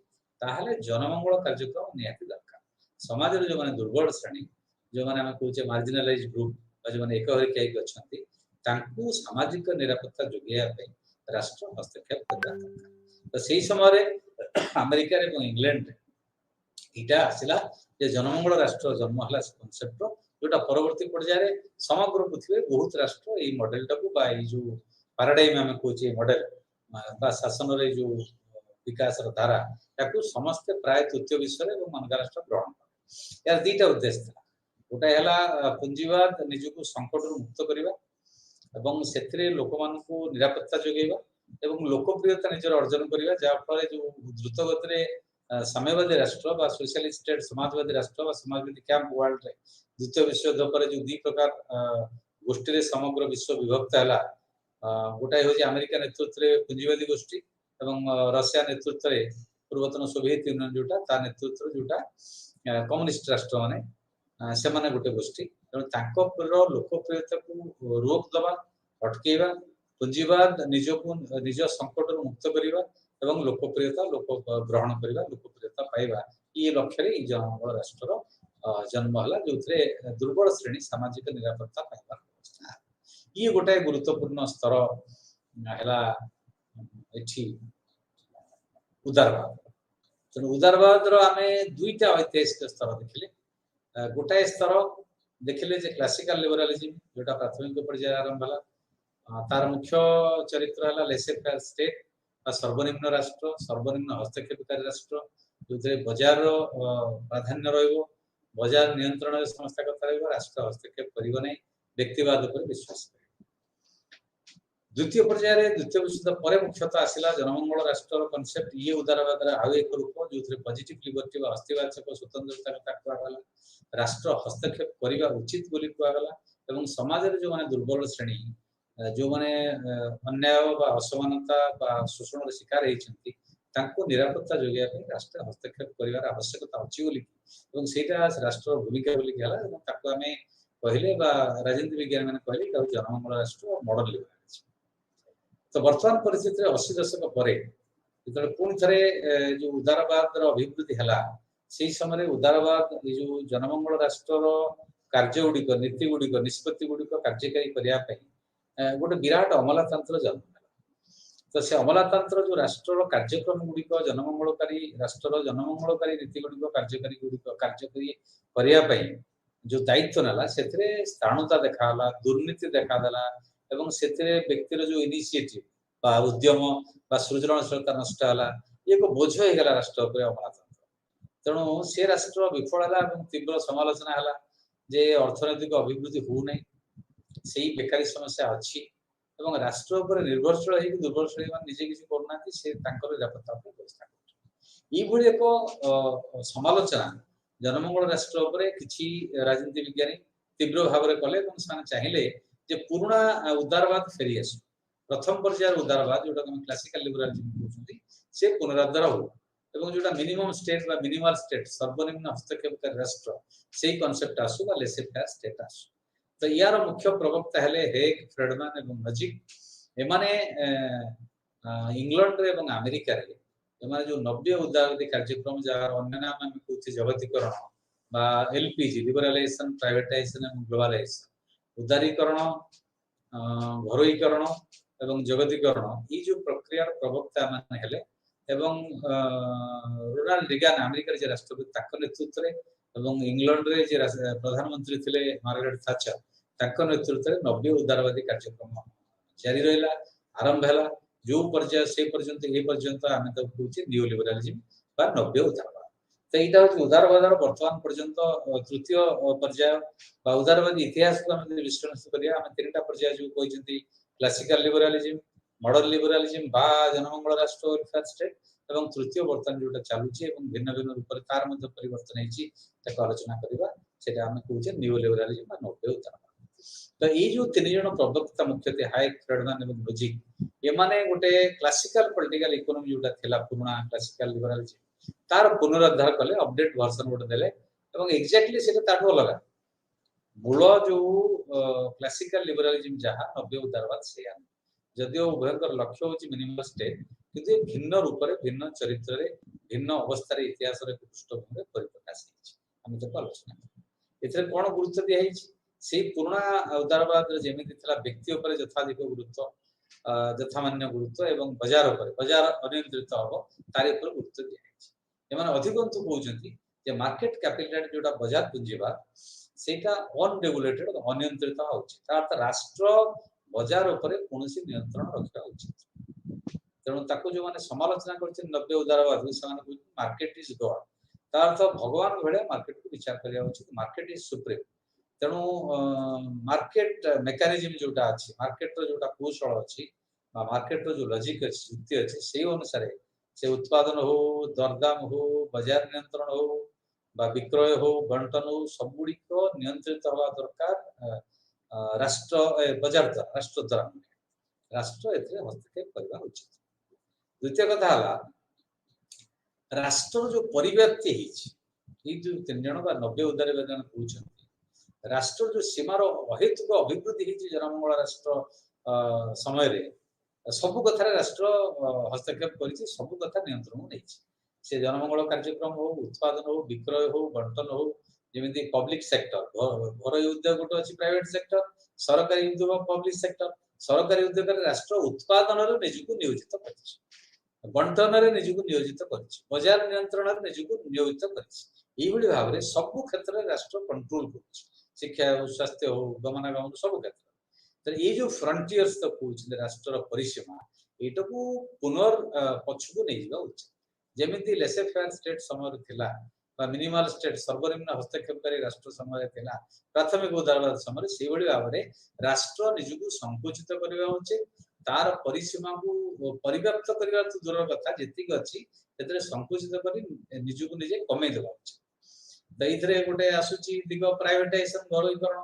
जनमंगल कार्यक्रम निहाती दरकार समाज जो मैंने दुर्बल श्रेणी जो मैंने आम कहे मार्जिनालाइज ग्रुप जो मैंने एकहरिक अच्छा सामाजिक निरापत्ता जोगे राष्ट्र हस्तक्षेप करवा दरकार तो सही समय अमेरिका इंग्लैंड इटा आसला जनमंगल राष्ट्र जन्म है कनसेप्ट जोटा परवर्ती पर्यायर समग्र पृथ्वी बहुत राष्ट्र ये मॉडल टाक जो पैराडाइम आम कहे मॉडल शासन जो विकास धारा ताकू समस्ते प्राय तृतीय विश्व मनका राष्ट्र ग्रहण कर यार दीटा उद्देश्य था गोटा है पुंजीवाद निजक संकट मुक्त करने से लोक मान निरापत्ता जोगेबा लोकप्रियता निजर अर्जन करवा जहाँफल जो द्रुत गति साम्यवादी राष्ट्र सोशलिस्ट स्टेट समाजवादी राष्ट्र समाजवादी कैंप वर्ल्ड रे द्वितीय विश्व युद्ध पर जो दी प्रकार गोष्ठी समग्र विश्व विभक्त है गोटाए हूँ अमेरिका नेतृत्व में पुंजीवादी गोष्ठी रशिया नेतृत्व में पूर्वतन सोवियत यूनियन जोटा नेतृत्व जोटा कम्युनिस्ट राष्ट्र माने से माने गोटे गोष्ठी तेणु लोकप्रियता को रोक दबा अटकेवा पुंजीवाद निज संकट मुक्त करवा लोकप्रियता लोक ग्रहण करवा लोकप्रियता पाइबा ये लक्ष्य जनमंगल राष्ट्र जन्म है जो दुर्बल श्रेणी सामाजिक निरापत्ता पाइबार व्यवस्था ये गोटाए गुरुत्वपूर्ण स्तर है उदारवाद तेणु उदारवाद आम दुईटा ऐतिहासिक स्तर देखिले गोटाए स्तर देखिले क्लासिकल लिबरालिज्म जोटा प्राथमिक पर्यायर आरंभ है तार मुख्य चरित्र है लेसे फेयर स्टेट सर्वनिम्न राष्ट्र सर्वनिम्न हस्तक्षेपकारी राष्ट्र जो बजार प्राधान्य रजार नियंत्रण समस्या कथा राष्ट्र हस्तक्षेप कर व्यक्तिवाद पर विश्वास कर द्वितीय पर्यायर द्वितीय विश्व पर मुख्यतः आसला जनमंगल राष्ट्र कनसेप्ट ये उदारवाद आउ एक रूप जो पॉजिटिव लिबर्टी हस्तिवाचक स्वतंत्रता कथा कहला राष्ट्र हस्तक्षेप करने उचित बोली कहला ଏବଂ ସମାଜରେ ଯେଉଁମାନେ ଦୁର୍ବଳ ଶ୍ରେଣୀ ଯେଉଁମାନେ ଅନ୍ୟାୟ ବା ଅସମାନତା ବା ଶୋଷଣର ଶିକାର ହେଇଛନ୍ତି ତାଙ୍କୁ ନିରାପତ୍ତା ଯୋଗାଇବା ପାଇଁ ରାଷ୍ଟ୍ର ହସ୍ତକ୍ଷେପ କରିବାର ଆବଶ୍ୟକତା ଅଛି ବୋଲି ଏବଂ ସେଇଟା ରାଷ୍ଟ୍ରର ଭୂମିକା ବୋଲି ହେଲା ଏବଂ ତାକୁ ଆମେ କହିଲେ ବା ରାଜନୀତି ବିଜ୍ଞାନ ମାନେ କହିଲେ ତାକୁ ଜନମଙ୍ଗଳ ରାଷ୍ଟ୍ର ମଡେଲ ଲିବରାଲିଜମ। ତ ବର୍ତ୍ତମାନ ପରିସ୍ଥିତିରେ 80 ଦଶକ ପରେ ଯେତେବେଳେ ପୁଣି ଥରେ ଯୋଉ ଉଦାରବାଦର ଅଭିବୃଦ୍ଧି ହେଲା ସେହି ସମୟରେ ଉଦାରବାଦ ଏ ଯୋଉ ଜନମଙ୍ଗଳ ରାଷ୍ଟ୍ରର କାର୍ଯ୍ୟ ଗୁଡ଼ିକ ନୀତି ଗୁଡ଼ିକ ନିଷ୍ପତ୍ତି ଗୁଡ଼ିକ କାର୍ଯ୍ୟକାରୀ କରିବା ପାଇଁ ଗୋଟେ ବିରାଟ ଅମଲାତନ୍ତ୍ର ଜନ୍ମ ନେଲା। ତ ସେ ଅମଲାତନ୍ତ୍ର ଯୋଉ ରାଷ୍ଟ୍ରର କାର୍ଯ୍ୟକ୍ରମ ଗୁଡ଼ିକ ଜନମଙ୍ଗଳକାରୀ ରାଷ୍ଟ୍ରର ଜନମଙ୍ଗଳକାରୀ ନୀତି ଗୁଡ଼ିକ କାର୍ଯ୍ୟକାରୀ କରିବା ପାଇଁ ଯୋଉ ଦାୟିତ୍ୱ ନେଲା ସେଥିରେ ସ୍ଥାଣୁତା ଦେଖାଗଲା, ଦୁର୍ନୀତି ଦେଖାଦେଲା ଏବଂ ସେଥିରେ ବ୍ୟକ୍ତିର ଯୋଉ ଇନିସିଏଟିଭ ବା ଉଦ୍ୟମ ବା ସୃଜନଶୀଳତା ନଷ୍ଟ ହେଲା ଏକ ବୋଝ ହେଇଗଲା ରାଷ୍ଟ୍ର ଉପରେ ଅମଲାତନ୍ତ୍ର। ତେଣୁ ସେ ରାଷ୍ଟ୍ର ବିଫଳ ହେଲା ଏବଂ ତୀବ୍ର ସମାଲୋଚନା ହେଲା ଯେ ଅର୍ଥନୈତିକ ଅଭିବୃଦ୍ଧି ହଉନାହିଁ, ସେଇ ବେକାରୀ ସମସ୍ୟା ଅଛି ଏବଂ ରାଷ୍ଟ୍ର ଉପରେ ନିର୍ଭରଶୀଳ ହେଇକି ଦୁର୍ବଳଶୀଳ ମାନେ ନିଜେ କିଛି କରୁନାହାନ୍ତି, ସେ ତାଙ୍କର ନିରାପତ୍ତା ଉପରେ ବ୍ୟବସ୍ଥା କରୁଛନ୍ତି। ଏଇଭଳି ଏକ ସମାଲୋଚନା ଜନମଙ୍ଗଳ ରାଷ୍ଟ୍ର ଉପରେ କିଛି ରାଜନୀତି ବିଜ୍ଞାନୀ ତୀବ୍ର ଭାବରେ କଲେ ଏବଂ ସେମାନେ ଚାହିଁଲେ ଯେ ପୁରୁଣା ଉଦାରବାଦ ଫେରି ଆସୁ। ପ୍ରଥମ ପର୍ଯ୍ୟାୟର ଉଦାରବାଦ ଯୋଉଟାକୁ ଆମେ କ୍ଲାସିକାଲ ଲିବରାଲିଜମ କହୁଛନ୍ତି ସେ ପୁନରୁଦ୍ଧାର ହଉ ଏବଂ ଯୋଉଟା ମିନିମମ ଷ୍ଟେଟ ବା ମିନିମାଲ ଷ୍ଟେଟ ସର୍ବନିମ୍ନ ହସ୍ତକ୍ଷେପକାରୀ ରାଷ୍ଟ୍ର ସେଇ କନସେପ୍ଟ ଆସୁ ବା ଲେସେ ଫେୟାର ଷ୍ଟେଟ ଆସୁ। ତ ୟାର ମୁଖ୍ୟ ପ୍ରବକ୍ତା ହେଲେ ହେଗ୍, ଫ୍ରେଡମାନ ଏବଂ ନଜିକ୍। ଏମାନେ ଇଂଲଣ୍ଡରେ ଏବଂ ଆମେରିକାରେ ଏମାନେ ଯୋଉ ନବ୍ୟ ଉଦାରବାଦୀ କାର୍ଯ୍ୟକ୍ରମ ଯାହାର ଅନ୍ୟ ନାମ ଆମେ କହୁଛେ ଜଗତୀକରଣ ବା ଏଲପିଜି ଲିବରାଲାଇଜେସନ, ପ୍ରାଇଭେଟାଇଜେସନ ଏବଂ ଗ୍ଲୋବାଲାଇଜେସନ, ଉଦାରୀକରଣ, ଘରୋଇକରଣ ଏବଂ ଜଗତୀକରଣ ଏଇ ଯୋଉ ପ୍ରକ୍ରିୟାର ପ୍ରବକ୍ତା ମାନେ ହେଲେ ଏବଂ ରୋନାଲ୍ଡ ରିଗାନ ଆମେରିକାର ଯେ ରାଷ୍ଟ୍ରପତି ତାଙ୍କ ନେତୃତ୍ୱରେ ଏବଂ ଇଂଲଣ୍ଡରେ ଯେ ପ୍ରଧାନମନ୍ତ୍ରୀ ଥିଲେ ମାର୍ଗାରେଟ ଥାଚର ତାଙ୍କ ନେତୃତ୍ୱରେ ନବ୍ୟ ଉଦାରବାଦୀ କାର୍ଯ୍ୟକ୍ରମ ଜାରି ରହିଲା, ଆରମ୍ଭ ହେଲା। ଯୋଉ ପର୍ଯ୍ୟାୟ ସେ ପର୍ଯ୍ୟନ୍ତ ଏ ପର୍ଯ୍ୟନ୍ତ ଆମେ ତାକୁ କହୁଛେ ନିଓ ଲିବରାଲିଜମ ବା ନବ୍ୟ ଉଦାରବାଦ। ତ ଏଇଟା ହଉଛି ଉଦାରବାଦର ବର୍ତ୍ତମାନ ପର୍ଯ୍ୟନ୍ତ ତୃତୀୟ ପର୍ଯ୍ୟାୟ ବା ଉଦାରବାଦୀ ଇତିହାସକୁ ଆମେ ଯଦି ବିଶ୍ଳେଷଣ କରିବା ଆମେ ତିନିଟା ପର୍ଯ୍ୟାୟ ଯୋଉ କହିଛନ୍ତି କ୍ଲାସିକାଲ ଲିବରାଲିଜମ, ମଡର୍ନ ଲିବରାଲିଜମ ବା ଜନମଙ୍ଗଳ ରାଷ୍ଟ୍ର ୱେଲଫେୟାର ଷ୍ଟେଟ ଏବଂ ତୃତୀୟ ବର୍ତ୍ତମାନ ଯୋଉଟା ଚାଲୁଛି ଏବଂ ଭିନ୍ନ ଭିନ୍ନ ରୂପରେ ତାର ମଧ୍ୟ ପରିବର୍ତ୍ତନ ହେଇଛି ତାକୁ ଆଲୋଚନା କରିବା, ସେଟା ଆମେ କହୁଛେ ନିଓ ଲିବରାଲିଜମ ବା ନବ୍ୟ ଉଦାରବାଦ। ତ ଏଇ ଯୋଉ ତିନି ଜଣ ପ୍ରବକ୍ତା ମୁଖ୍ୟତଃ ହାଇକ୍, ଫ୍ରେଡମାନ ଏବଂ ନଜିକ୍ ଏମାନେ ଗୋଟେ କ୍ଲାସିକାଲ ପଲିଟିକାଲ ଇକୋନୋମି ଯୋଉଟା ଥିଲା ପୁରୁଣା କ୍ଲାସିକାଲ ଲିବରାଲିଜମ ତାର ପୁନରୁଦ୍ଧାର କଲେ, ଅପଡେଟ ଭର୍ସନ ଗୋଟେ ଦେଲେ ଏବଂ ଏକ୍ଜାକ୍ଟଲି ସେଟା ତାଠୁ ଅଲଗା। ମୂଳ ଯୋଉ କ୍ଲାସିକାଲ ଲିବରାଲିଜମ ଯାହା ନବ୍ୟ ଉଦାରବାଦ ସେଇଆ, ଯଦିଓ ଉଭୟଙ୍କର ଲକ୍ଷ୍ୟ ହଉଛି ମିନିମମ ଷ୍ଟେଟ କିନ୍ତୁ ଭିନ୍ନ ରୂପରେ ଭିନ୍ନ ଚରିତ୍ରରେ ଭିନ୍ନ ଅବସ୍ଥାରେ ଇତିହାସରେ ପୃଷ୍ଠଭୂମିରେ ପରିପ୍ରକାଶ ହେଇଛି। ଆମେ ତାକୁ ଆଲୋଚନା କରିବା ଏଥିରେ କଣ ଗୁରୁତ୍ୱ ଦିଆହେଇଛି। ସେଇ ପୁରୁଣା ଉଦାରବାଦରେ ଯେମିତି ଥିଲା ବ୍ୟକ୍ତି ଉପରେ ଯଥାଧିକ ଗୁରୁତ୍ୱ, ଯଥାମାନ୍ୟ ଗୁରୁତ୍ୱ ଏବଂ ବଜାର ଉପରେ, ବଜାର ଅନିୟନ୍ତ୍ରିତ ହବ ତାରି ଉପରେ ଗୁରୁତ୍ୱ ଦିଆଯାଇଛି। ଏମାନେ ଅଧିକନ୍ତୁ କହୁଛନ୍ତି ଯେ ମାର୍କେଟ କ୍ୟାପିଟାଲ ଯୋଉଟା ବଜାର ପୁଞ୍ଜିବାଦ ସେଇଟା ଅନରେଗୁଲେଟେଡ ଅନିୟନ୍ତ୍ରିତ ହବା ଉଚିତ। ତା ଅର୍ଥ ରାଷ୍ଟ୍ର ବଜାର ଉପରେ କୌଣସି ନିୟନ୍ତ୍ରଣ ରଖିବା ଉଚିତ। ତେଣୁ ତାକୁ ଯୋଉମାନେ ସମାଲୋଚନା କରିଛନ୍ତି ନବ୍ୟ ଉଦାରବାଦ ସେମାନେ କହୁଛନ୍ତି ମାର୍କେଟ ଇଜ ଗଡ। ତା ଅର୍ଥ ଭଗବାନ ଭଳିଆ ମାର୍କେଟକୁ ବିଚାର କରିବା ଉଚିତ, ମାର୍କେଟ ଇଜ ସୁପ୍ରିମ। ତେଣୁ ମାର୍କେଟ ମେକାନିଜମ ଯୋଉଟା ଅଛି, ମାର୍କେଟର ଯୋଉଟା କୌଶଳ ଅଛି ବା ମାର୍କେଟର ଯୋଉ ଲଜିକ ଅଛି, ଯୁକ୍ତି ଅଛି, ସେଇ ଅନୁସାରେ ସେ ଉତ୍ପାଦନ ହଉ, ଦରଦାମ ହଉ, ବଜାର ନିୟନ୍ତ୍ରଣ ହଉ ବା ବିକ୍ରୟ ହଉ, ବଣ୍ଟନ ହଉ ସବୁଗୁଡ଼ିକ ନିୟନ୍ତ୍ରିତ ହବା ଦରକାର ରାଷ୍ଟ୍ର ବଜାର ଦ୍ୱାରା, ରାଷ୍ଟ୍ର ଦ୍ୱାରା ରାଷ୍ଟ୍ର ଏଥିରେ ହସ୍ତକ୍ଷେପ କରିବା ଉଚିତ। ଦ୍ୱିତୀୟ କଥା ହେଲା ରାଷ୍ଟ୍ରର ଯୋଉ ପରିବ୍ୟାପ୍ତି ହେଇଛି, ଏଇ ଯୋଉ ତିନି ଜଣ ବା ନବ୍ୟ ଉଦାରବାଦୀ କହୁଛନ୍ତି ରାଷ୍ଟ୍ର ଯୋଉ ସୀମାର ଅହେତୁକ ଅଭିବୃଦ୍ଧି ହେଇଛି ଜନମଙ୍ଗଳ ରାଷ୍ଟ୍ର ସମୟରେ ସବୁ କଥାରେ ରାଷ୍ଟ୍ର ହସ୍ତକ୍ଷେପ କରିଛି, ସବୁ କଥା ନିୟନ୍ତ୍ରଣ ନେଇଛି। ସେ ଜନମଙ୍ଗଳ କାର୍ଯ୍ୟକ୍ରମ ହଉ, ଉତ୍ପାଦନ ହଉ, ବିକ୍ରୟ ହଉ, ବଣ୍ଟନ ହଉ, ଯେମିତି ପବ୍ଲିକ ସେକ୍ଟର, ଘରୋଇ ଉଦ୍ୟୋଗ ଗୋଟେ ଅଛି ପ୍ରାଇଭେଟ ସେକ୍ଟର, ସରକାରୀ ଉଦ୍ୟୋଗ ପବ୍ଲିକ ସେକ୍ଟର। ସରକାରୀ ଉଦ୍ୟୋଗରେ ରାଷ୍ଟ୍ର ଉତ୍ପାଦନରେ ନିଜକୁ ନିୟୋଜିତ କରିଛି, ବଣ୍ଟନରେ ନିଜକୁ ନିୟୋଜିତ କରିଛି, ବଜାର ନିୟନ୍ତ୍ରଣରେ ନିଜକୁ ନିୟୋଜିତ କରିଛି। ଏଇଭଳି ଭାବରେ ସବୁ କ୍ଷେତ୍ରରେ ରାଷ୍ଟ୍ର କଣ୍ଟ୍ରୋଲ କରୁଛି, ଶିକ୍ଷା ହଉ, ସ୍ୱାସ୍ଥ୍ୟ ହଉ, ଗମନାଗମନ ସବୁ କ୍ଷେତ୍ରରେ। ଏଇ ଯୋଉ ଫ୍ରଣ୍ଟିୟର୍ସ ତ କହୁଛନ୍ତି ରାଷ୍ଟ୍ରର ପରିସୀମା, ଏଇଟାକୁ ପଛକୁ ନେଇଯିବା ଉଚିତ। ଯେମିତି ଲେସେ ଫେୟାର ଷ୍ଟେଟ ସମୟରେ ଥିଲା ବା ମିନିମାଲ ଷ୍ଟେଟ ସର୍ବନିମ୍ନ ହସ୍ତକ୍ଷେପକାରୀ ରାଷ୍ଟ୍ର ସମୟରେ ଥିଲା ପ୍ରାଥମିକ ଉଦାରବାଦ ସମୟରେ, ସେଇଭଳି ଭାବରେ ରାଷ୍ଟ୍ର ନିଜକୁ ସଂକୁଚିତ କରିବା ଉଚିତ, ତାର ପରିସୀମାକୁ ପରିବ୍ୟାପ୍ତ କରିବା ତ ଦୂରର କଥା, ଯେତିକି ଅଛି ସେଥିରେ ସଂକୁଚିତ କରି ନିଜକୁ ନିଜେ କମେଇ ଦେବା ଉଚିତ। ଏଇଥିରେ ଗୋଟେ ଆସୁଛି ଦିଗ ପ୍ରାଇଭେଟାଇଜେସନ, ଘରୋଇକରଣ।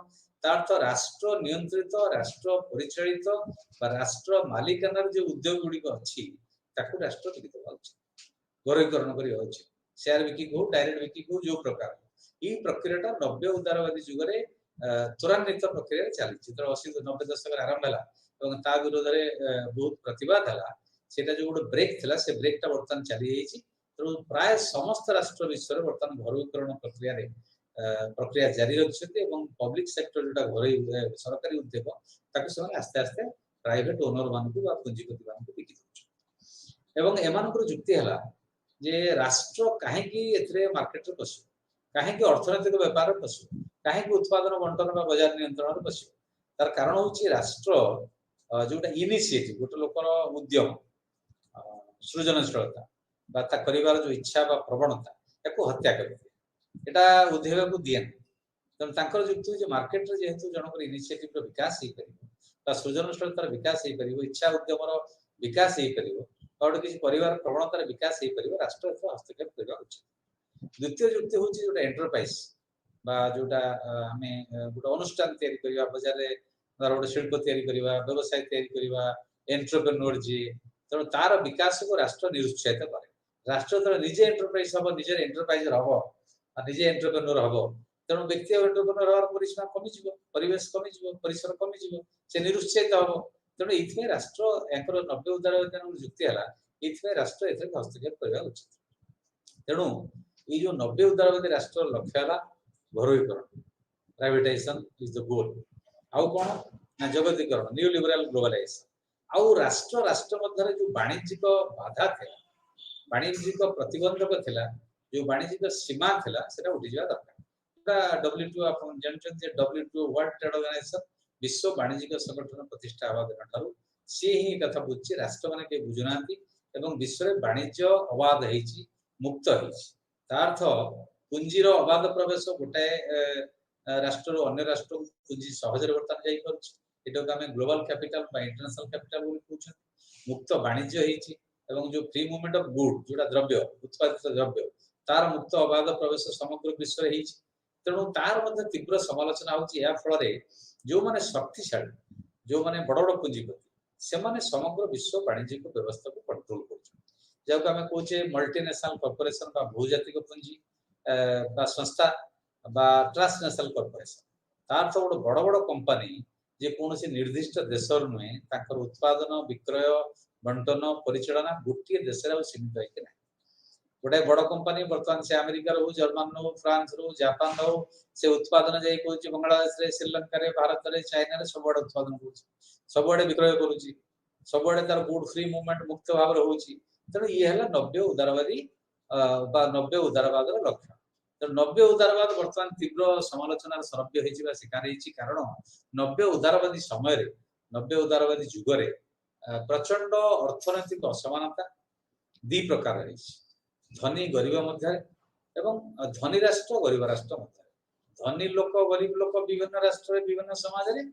तार तो राष्ट्र नियंत्रित राष्ट्र परिचालित राष्ट्र मालिकानार जो उद्योग गुड़िक अच्छी राष्ट्र घरोईकरण कर शेयर बिकिंग हो डायरेक्ट बिकिंग हो जो प्रकार ये प्रक्रिया 90 उदारवादी जुगरे त्वरान्वित प्रक्रिया चली 80-90 दशक आरंभ है विरोध में बहुत प्रतिवाद है सेटा जो गोटे ब्रेक थिला से ब्रेक टा बर्तमान चली जाइए तो प्राय समस्त राष्ट्र विश्व बर्तमान घरोईकरण प्रक्रिया जारी रखिछथि एवं पब्लिक सेक्टर जोटा घरोई सरकारी उद्योग ताको से आस्ते आस्ते प्राइवेट ओनर मानकु बा पुंजीपति मानकु बिकि दउछ एवं एमानकर जुक्ति हला जे राष्ट्र काहे कि एथरे मार्केट रे पसु काहे कि अर्थनैतिक व्यापार रे पसु काहे कि उत्पादन बंटन बा बाजार नियंत्रण रे पसु तार कारण होची राष्ट्र जोटा इनिशिएटिव गोटे लोकर उद्यम सृजनशीलता बा ता करिवार जो इच्छा बा प्रवणता याको हत्या करते एटा उद्योग को दिए तम तांकर जुक्ति जे मार्केट रे जेहेतु जनकर इनिशिएटिव रो विकास ही करिवो बा सृजनशीलतार विकास ही करिवो इच्छा उद्यमर विकास ही करिवो और किसी परिवार प्रवणतार विकास ही करिवो राष्ट्र एतो हस्तक्षेप करबा उचित द्वितीय जुक्ति होची जोटा एंटरप्राइज बा जोटा हमें गोटे अनुष्ठान तैयारी करबा बाजार रे गोटे शिल्प तैयारी करबा व्यवसाय तैयारी करबा एंटरप्रेन्योर जी तो तार विकास को राष्ट्र निरुत्साहित करे राष्ट्र तो निजे एंटरप्राइज हम निजे एंटरप्राइज हम निजे एंटरप्रेन्योर हम तेणु व्यक्ति एंटरप्रेन्योर हवार परिसीमा कमी जीव परिवेश कमी जीव परिसर कमी जीव से निरुत्साहित हम तेणु ये राष्ट्र एक 90 उदारवादी जुक्ति है ये राष्ट्र ए हस्तक्षेप करवा उचित तेणु ये जो 90 उदारवादी राष्ट्र लक्ष्य है घरोईकरण प्राइवेटाइजेशन इज द गोल आउ कौन ना जगतीकरण न्यू लिबरल ग्लोबलाइजेशन आउ राष्ट्र राष्ट्र मध्य जो वाणिज्यिक बाधा था वाणिज्यिक प्रतिबंधक थिला जो वाणिज्यिक सीमा थिला सेटा उठी जावा दरकार WTO आपण जानछन जे WTO वर्ल्ड ट्रेड ऑर्गेनाइजेशन विश्व वाणिज्यिक संगठन प्रतिष्ठा हवा दिन ठारू से ही कथा बुझी राष्ट्र माने के बुझुनांती एवं विश्व रे वाणिज्य अबाध हेची मुक्त हेची तार्थ पुंजीर अबाध प्रवेश गोटे राष्ट्र अन्य राष्ट्र पुंजी सहज वर्तन जाई परछ एटा आम ग्लोबल कैपिटल इंटरनेशनल कैपिटल कहते मुक्त वाणिज्य हेची एवं जो फ्री मूवमेंट ऑफ गुड जोटा द्रव्य उत्पादित द्रव्य तार मुक्त अबाध प्रवेश समग्र विश्व रे हेची तेणु तार मध्य तीव्र समालोचना होची या फल रे जो माने शक्तिशाली जो माने बड़ बड़ पुंजीपति से माने समग्र विश्व वाणिज्यिक व्यवस्था को कंट्रोल करछन जब आम कहचे मल्टीनेशनल कॉर्पोरेशन बा बहुजातिक पुंजी बा संस्था बा ट्रांसनेशनल कॉर्पोरेशन तार तो गोटे बड़ बड़ कंपनी जे कौन निर्दिष्ट देश नुहे उत्पादन विक्रय बंटन परिचालना गोटे देश सीमित होना गोटे बड़ कंपनी बर्तमान से अमेरिका हो जर्मन हो फ्रांस हो जापान हो से उत्पादन जाई कहूँ बांग्लादेश रे श्रीलंका रे भारत रे चाइना रे सबुआड़े उत्पादन कर सबुआड़े विक्रय करुच्ची सबुआड़े तार गुड फ्री मूवमेंट मुक्त भाव होची तेणु ये है 90 उदारवादी 90 उदारवाद लक्ष्य तो 90 उदारवाद बर्तमान तीव्र समालोचनार सरभ्य होइजिबा शिकार होइछि कारण 90 उदारवादी समय रे 90 उदारवादी जुगरे प्रचंड अर्थनैतिक असमानता दी प्रकार रही धनी गरीब मध्य एवं धनी राष्ट्र गरीब राष्ट्र मध्य धनी लोक गरीब लोक विभिन्न राष्ट्र विभिन्न समाज रे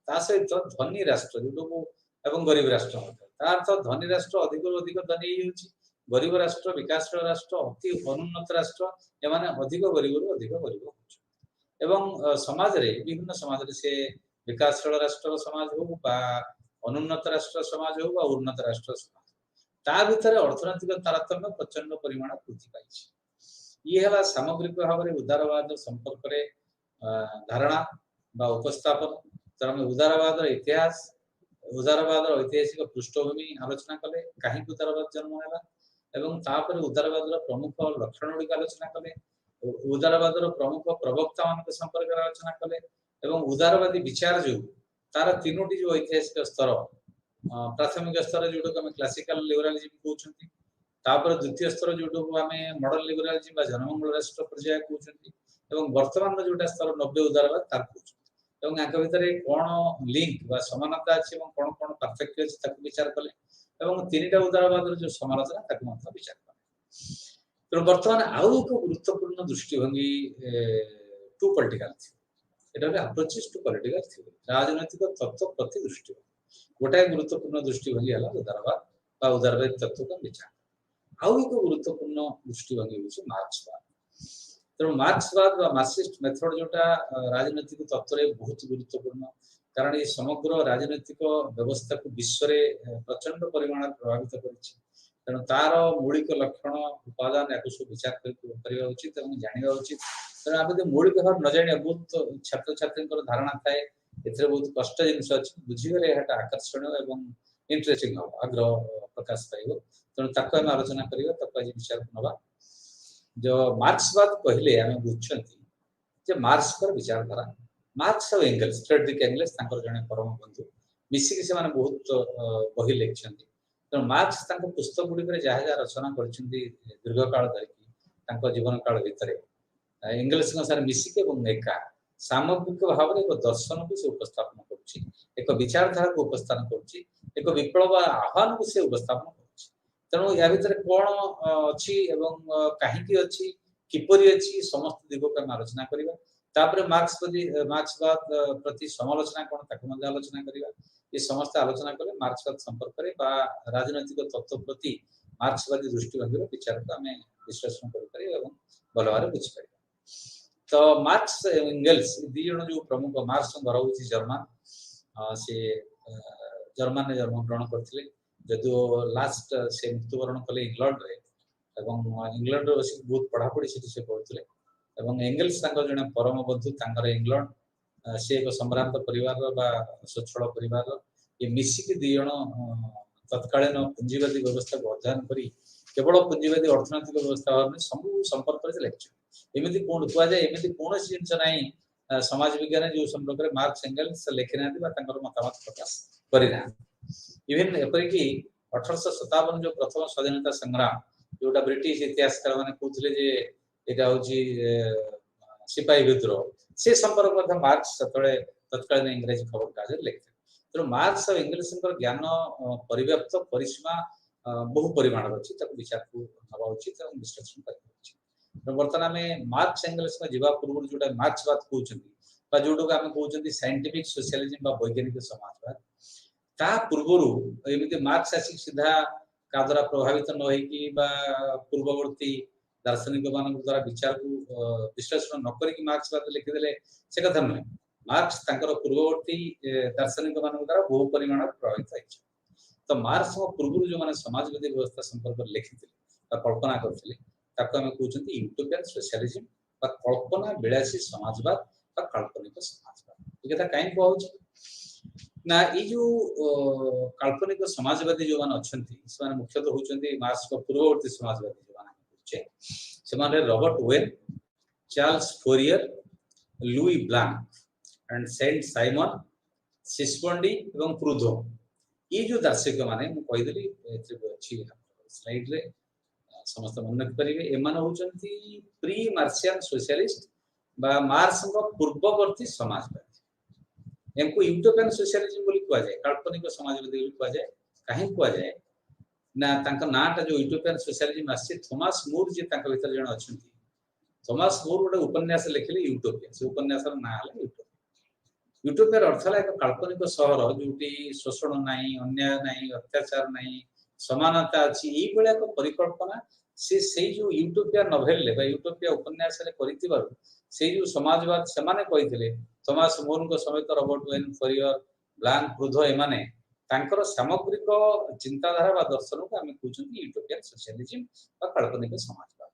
ता सहित धनी राष्ट्र जो एवं गरीब राष्ट्र मध्य ता अर्थ धनी राष्ट्र अधिक अधिक धनी होइछि गरीब राष्ट्र विकासशील राष्ट्र अति अनुन्नत राष्ट्र एमाने अधिक गरीब गरीब एवं समाज रे विभिन्न समाज रे से विकासशील राष्ट्र समाज हो बा अनुन्नत राष्ट्र समाज हो बा उन्नत राष्ट्र समाज ता भीतर अर्थनैतिक तारतम्य प्रचंड परिमाण वृद्धि पाइछि ये हला सामग्रिक भाव में उदारवाद संपर्क रे धारणा बा उपस्थापन तर हम उदारवाद इतिहास उदारवाद ऐतिहासिक पृष्ठभूमि आलोचना कले कहीं उदारवाद जन्म है एवं तापर उदारवाद प्रमुख लक्षण गुड़िक आलोचना कले उदारवाद प्रमुख प्रवक्ता मान संपर्क आलोचना कले एवं उदारवादी विचार जो तार तीनोटी जो ऐतिहासिक स्तर प्राथमिक स्तर जो क्लासिकल लिबरालिज्म कहते तापर द्वितीय स्तर जो आम मॉडर्न लिबरालिज्म बा जनमंगल राष्ट्र पर्याय कहते एवं वर्तमान जोटा स्तर 90 उदारवाद तार कहते एवं या भितर कौन लिंक बा समानता अच्छी कौन कौन पार्थक्य अच्छी विचार कले एवं तीनटा उदारवाद जो समालोचना विचार कले तो बर्तमान आउ एक गुरुत्वपूर्ण दृष्टिभंगी to political theory approaches to political theory राजनैतिक तत्व प्रति दृष्टिभंगी गोटाए गुरुत्वपूर्ण दृष्टिभंगी है उदारवाद बा उदारवादी तत्व का विचार आउ एक गुरुत्वपूर्ण दृष्टिभंगी हूँ मार्क्सवाद तेणु मार्क्सवाद व मार्क्सिस्ट मेथड जोटा राजनीतिक तत्व बहुत गुरुत्वपूर्ण कारण ये समग्र राजनीतिक व्यवस्था को विश्व में प्रचंड परिमाण प्रभावित करिछि तेणु तार मौलिक लक्षण उपादान या सब विचार करवा उचित और जाना उचित तेणु आम मौलिक भाव न जाने बहुत छात्र छात्री धारणा थाए एथिरे बहुत कष्ट जिनस अच्छी बुझीगले आकर्षण एवं इंटरेस्टिंग हम आग्रह प्रकाश पाइब तेणु ताक आम आलोचना करवा ताक आज विचार नवा जो मार्क्सवाद कहले आम बुझे मार्क्स पर विचारधारा मार्क्स और एंगल्स फ्रेडरिक एंगल्स जड़े परम बंधु मिसिक से बहुत बही लिखिं तेणु मार्क्स पुस्तक गुड़िक जहाँ जहाँ रचना कर दीर्घ काल धरिकी जीवन काल भितर एंगल्स सारे मिसिक एका सामग्रिक भाव में एक दर्शन को से उपस्थापन कर विचारधारा को उपस्थापन कर विप्लव आह्वान को से उपस्थापन कर तेणु या भर कौन अच्छी कहीं अच्छी किपरि अच्छी समस्त दिग को आम आलोचना करवा तापर मार्क्सवाद प्रति समालोचना कौन ताकू आलोचना करवा ये समस्त आलोचना कले मार्क्सवाद संपर्क में राजनैतिक तत्व प्रति मार्क्सवादी दृष्टिभंगी विचार को आम विश्लेषण कर भल भाव बुझीपर तो मार्क्स एंगल्स दी जन जो प्रमुख मार्क्स घर हूँ जर्मान से जर्मान ने जन्म ग्रहण करते जदि लास्ट से मृत्युवरण कले इंग्लैंड रे इंग्लैंड बस बहुत पढ़ापढ़ी से पढ़ुते एंगल्स जड़े परम बंधु इंग्लैंड से एक सम्भ्रांत परिवार स्वच्छल परिवार ये मिसिक दी जन तत्कालीन पुंजीवादी व्यवस्था को अध्ययन कर केवल पुंजीवादी अर्थनैतिक व्यवस्था भाव सब संपर्क से लिखिं एमती कौन कहुए एमती कौन जिन ना समाज विज्ञान जो संपर्क में मार्क्स एंगल्स लिखि ना मतामत प्रकाश करना इवेन एपरिक 1857 जो प्रथम स्वाधीनता संग्राम जोटा ब्रिटिश इतिहासकार मैंने कहते यहाँ हूँ सिपाही विद्रोह से संपर्क मार्क्स तत्कालीन इंग्रेजी खबर कागज लिखते तेणु मार्क्स और इंग्लिश ज्ञान परिव्याप्त परिसीमा बहु परिमाण अच्छी विचार को नवा उचित और विश्लेषण कर बर्तमान आम मार्क्स एंगल्स में जावा पूर्व जो मार्क्सवाद कहते जोटा आम कहते साइंटिफिक सोशलिज्म वैज्ञानिक समाजवाद ता पूर्वर एमती मार्क्स आसिक सीधा का द्वारा प्रभावित न होगी पूर्ववर्ती दार्शनिक मान द्वारा विचार को विश्लेषण नक मार्क्सवाद लिखिदे से कथा नुहे मार्क्स पूर्ववर्ती दार्शनिक मान द्वारा बहु परिमाण प्रभावित होती तो मार्क्स पूर्व जो मैंने समाजवादी व्यवस्था संपर्क लिखी कल्पना करते आम कहते यूटोपियन सोशलिज्म कल्पना विलासी समाजवाद काल्पनिक समाजवाद ये कहीं कहूँ ना ये जो काल्पनिक समाजवादी जो मैंने अच्छा मुख्यतः होती मार्क्स पूर्ववर्ती समाजवादी जो मैंने से Robert Owen Charles Fourier Louis Blanc and Saint Simon Sismondi एवं प्रूधो ये जो दार्शनिक माने कहीदेली अच्छी स्लाइड रे समस्त मन रखिपारे एमाने होचंती प्री मार्क्सियन सोशलिस्ट बा मार्क्स पूर्ववर्ती समाजवादी इनको यूटोपियन सोशलिज्म बोली कह जाए काल्पनिक समाजवादी बोली कह जाए कहीं कह जाए ना नाटा जो यूटोपियन सोशलिज्म आसी थॉमस मूर जी भीतर जन अच्छा थॉमस मूर गोटे उपन्यास लिखिले यूटोपिया से उपन्यास ना यूटोपिया यूटोपियार अर्थ है एक काल्पनिक सहर जोटी शोषण नाई अन्याय नाई अत्याचार नाई समानता अच्छी ये एक परिकल्पना से जो यूटोपिया नोवेल यूटोपिया उपन्यास से जो समाजवाद से कही थॉमस मूर समेत रॉबर्ट ओवेन फोरियर ब्लांक प्रूधो एमाने सामग्रिक चिंताधारा दर्शन को आम कहते यूटोपियन सोशलिज्म काल्पनिक समाजवाद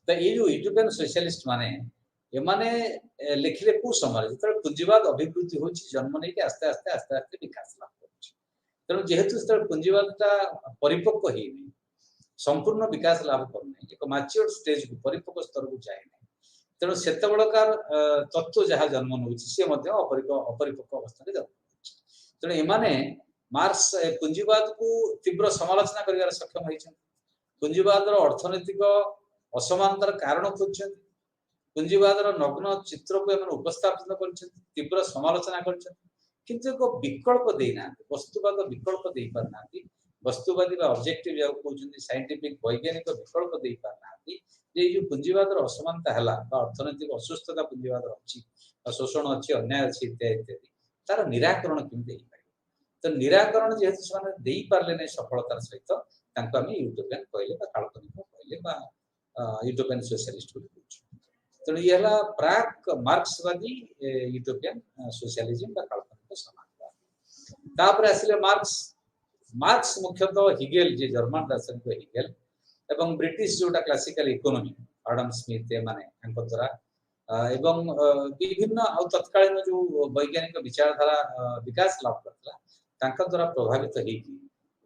तो ये जो यूटोपियन सोशलिस्ट माने एमाने लिखिले को समय जो पुंजीवाद अभिवृद्धि हो जन्म नहीं आस्ते आस्ते आस्ते आस्ते विकास लाभ कर तेणु जेहेतु पुंजीवादटा परिपक्व ही नहीं संपूर्ण विकास लाभ करना एक मैच्योर स्टेज को परिपक्व स्तर को जाए तेणु से तत्व जहाँ जन्म नौ सी अपरिपक्व अवस्था जन्म तेणु एमाने मार्क्स पुंजीवाद को तीव्र समालोचना कर सक्षम होती पुंजीवाद अर्थनैतिक असमानतार कारण खोज पुंजीवाद नग्न चित्र को उपस्थापित कर तीव्र समालोचना कर किंतु एक विकल्प देना वस्तुवाद विकल्प दे पारना वस्तुवादी ऑब्जेक्टिव जो कहते साइंटिफिक वैज्ञानिक विकल्प दे पारना ये जो पुंजीवाद असमानता है अर्थनैतिक असुस्थता पुंजीवाद अच्छी शोषण अच्छी अन्याय अच्छी इत्यादि इत्यादि तार निराकरण केमती तो निराकरण जेहेतु से पारे नहीं सफलतार सहित आम यूटोपियन कहले काल्पनिक कहले यूटोपियन सोशलिस्ट कहते तेणु ये प्राक मार्क्सवादी यूटोपियन सोशलिज्म बा काल्पनिक समाजवाद। तापर आसिले मार्क्स मुख्यतः हिगेल जे जर्मन दार्शनिक हिगेल एवं ब्रिटिश जोटा क्लासिकल इकोनॉमी आडम स्मिथ माने द्वारा एवं विभिन्न तत्कालीन जो वैज्ञानिक विचारधारा विकास लाभ करता द्वारा प्रभावित होगी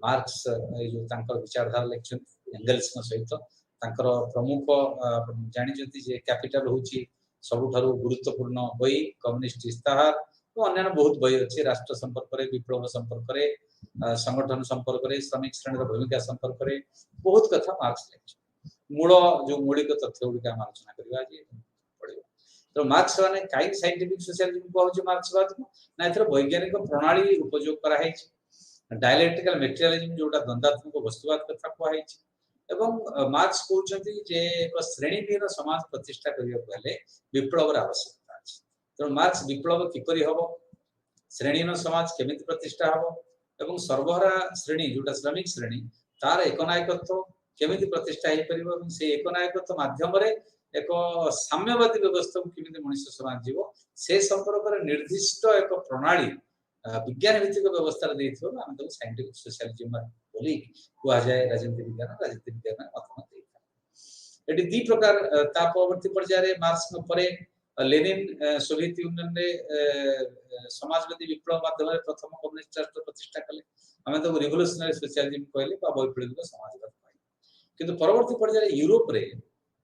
मार्क्स जो विचारधारा लिखिं एंगल्स सहित प्रमुख जानी जे कैपिटल होची सबुठारु गुरुत्वपूर्ण बही कम्युनिस्ट इस्ताहार तो अन्य बहुत बही अच्छी राष्ट्र संपर्क रे विप्लव संपर्क रे संगठन संपर्क रे श्रमिक श्रेणी भूमिका संपर्क रे बहुत कथा मार्क्स लिखि मूल जो मौलिक तथ्य गुड़िक आलोचना करवा पड़े। तो मार्क्स माने काई साइंटिफिक सोशलिज्म कहउछ मार्क्सवाद को ना एथर वैज्ञानिक प्रणाली उपयोग करा है डायलेक्टिकल मटेरियलिज्म जोटा द्वंद्वात्मक वस्तुवाद कथा कहै छै एवं मार्क्स कहउछंती जे एक श्रेणी विहीन समाज प्रतिष्ठा करियो पहले विप्लव रा आवश्यकता अछि। तो मार्क्स विप्लव किपरि हबो श्रेणीन समाज केमिति प्रतिष्ठा हबो एवं सर्वहारा श्रेणी जोटा श्रमिक श्रेणी तार एकनायकत्व केमिति प्रतिष्ठा हे परिबो एवं से एकनायकत्व माध्यम रे एक साम्यवादी व्यवस्था को केमिति मनुष्य समाज जीवो से संपर्क रे निर्दिष्ट एक प्रणाली विज्ञान भित्तिक व्यवस्था देथियो हम तो साइंटिफिक सोशलिज्म बोली कुआ जाए राजनीति विज्ञान मत देता एटी दी प्रकार ता परवर्ती पर्याय रे मार्क्स में परे लेनिन सोवियत यूनियन रे समाजवादी विप्लव माध्यम रे प्रथम कम्युनिस्ट राष्ट्र प्रतिष्ठा कले हमें तो रिवोल्यूशनरी सोशलिज्म कहले बा वैप्लविक समाजवाद कहले किंतु परवर्ती पर्याय रे यूरोप रे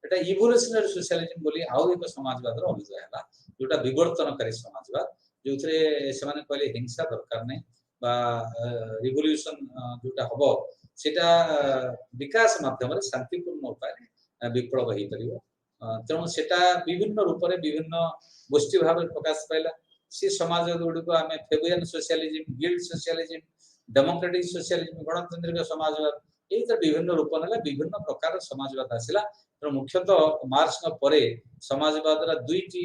एटा इवोल्यूशनरी सोशलिज्म बोली आउ एक समाजवाद रो अभिजय हला जोटा विवर्तनकारी समाजवाद जोथरे सेमाने कहले हिंसा दरकार नै बा रिवोल्यूशन जोटा हबो सेटा विकास माध्यम रे शांतिपूर्ण उपाय विप्लव हे परिबो तेणु सेटा विभिन्न रूप रे विभिन्न गोष्ठी भाव प्रकाश पाइला से समाजवाद गुडी को आमे Fabian socialism guild socialism democratic socialism गणतांत्रिक समाजवाद ए त विभिन्न रूप नेला विभिन्न प्रकार समाजवाद आसिला तो मुख्यतः मार्क्स न परे समाजवाद रा दुईटी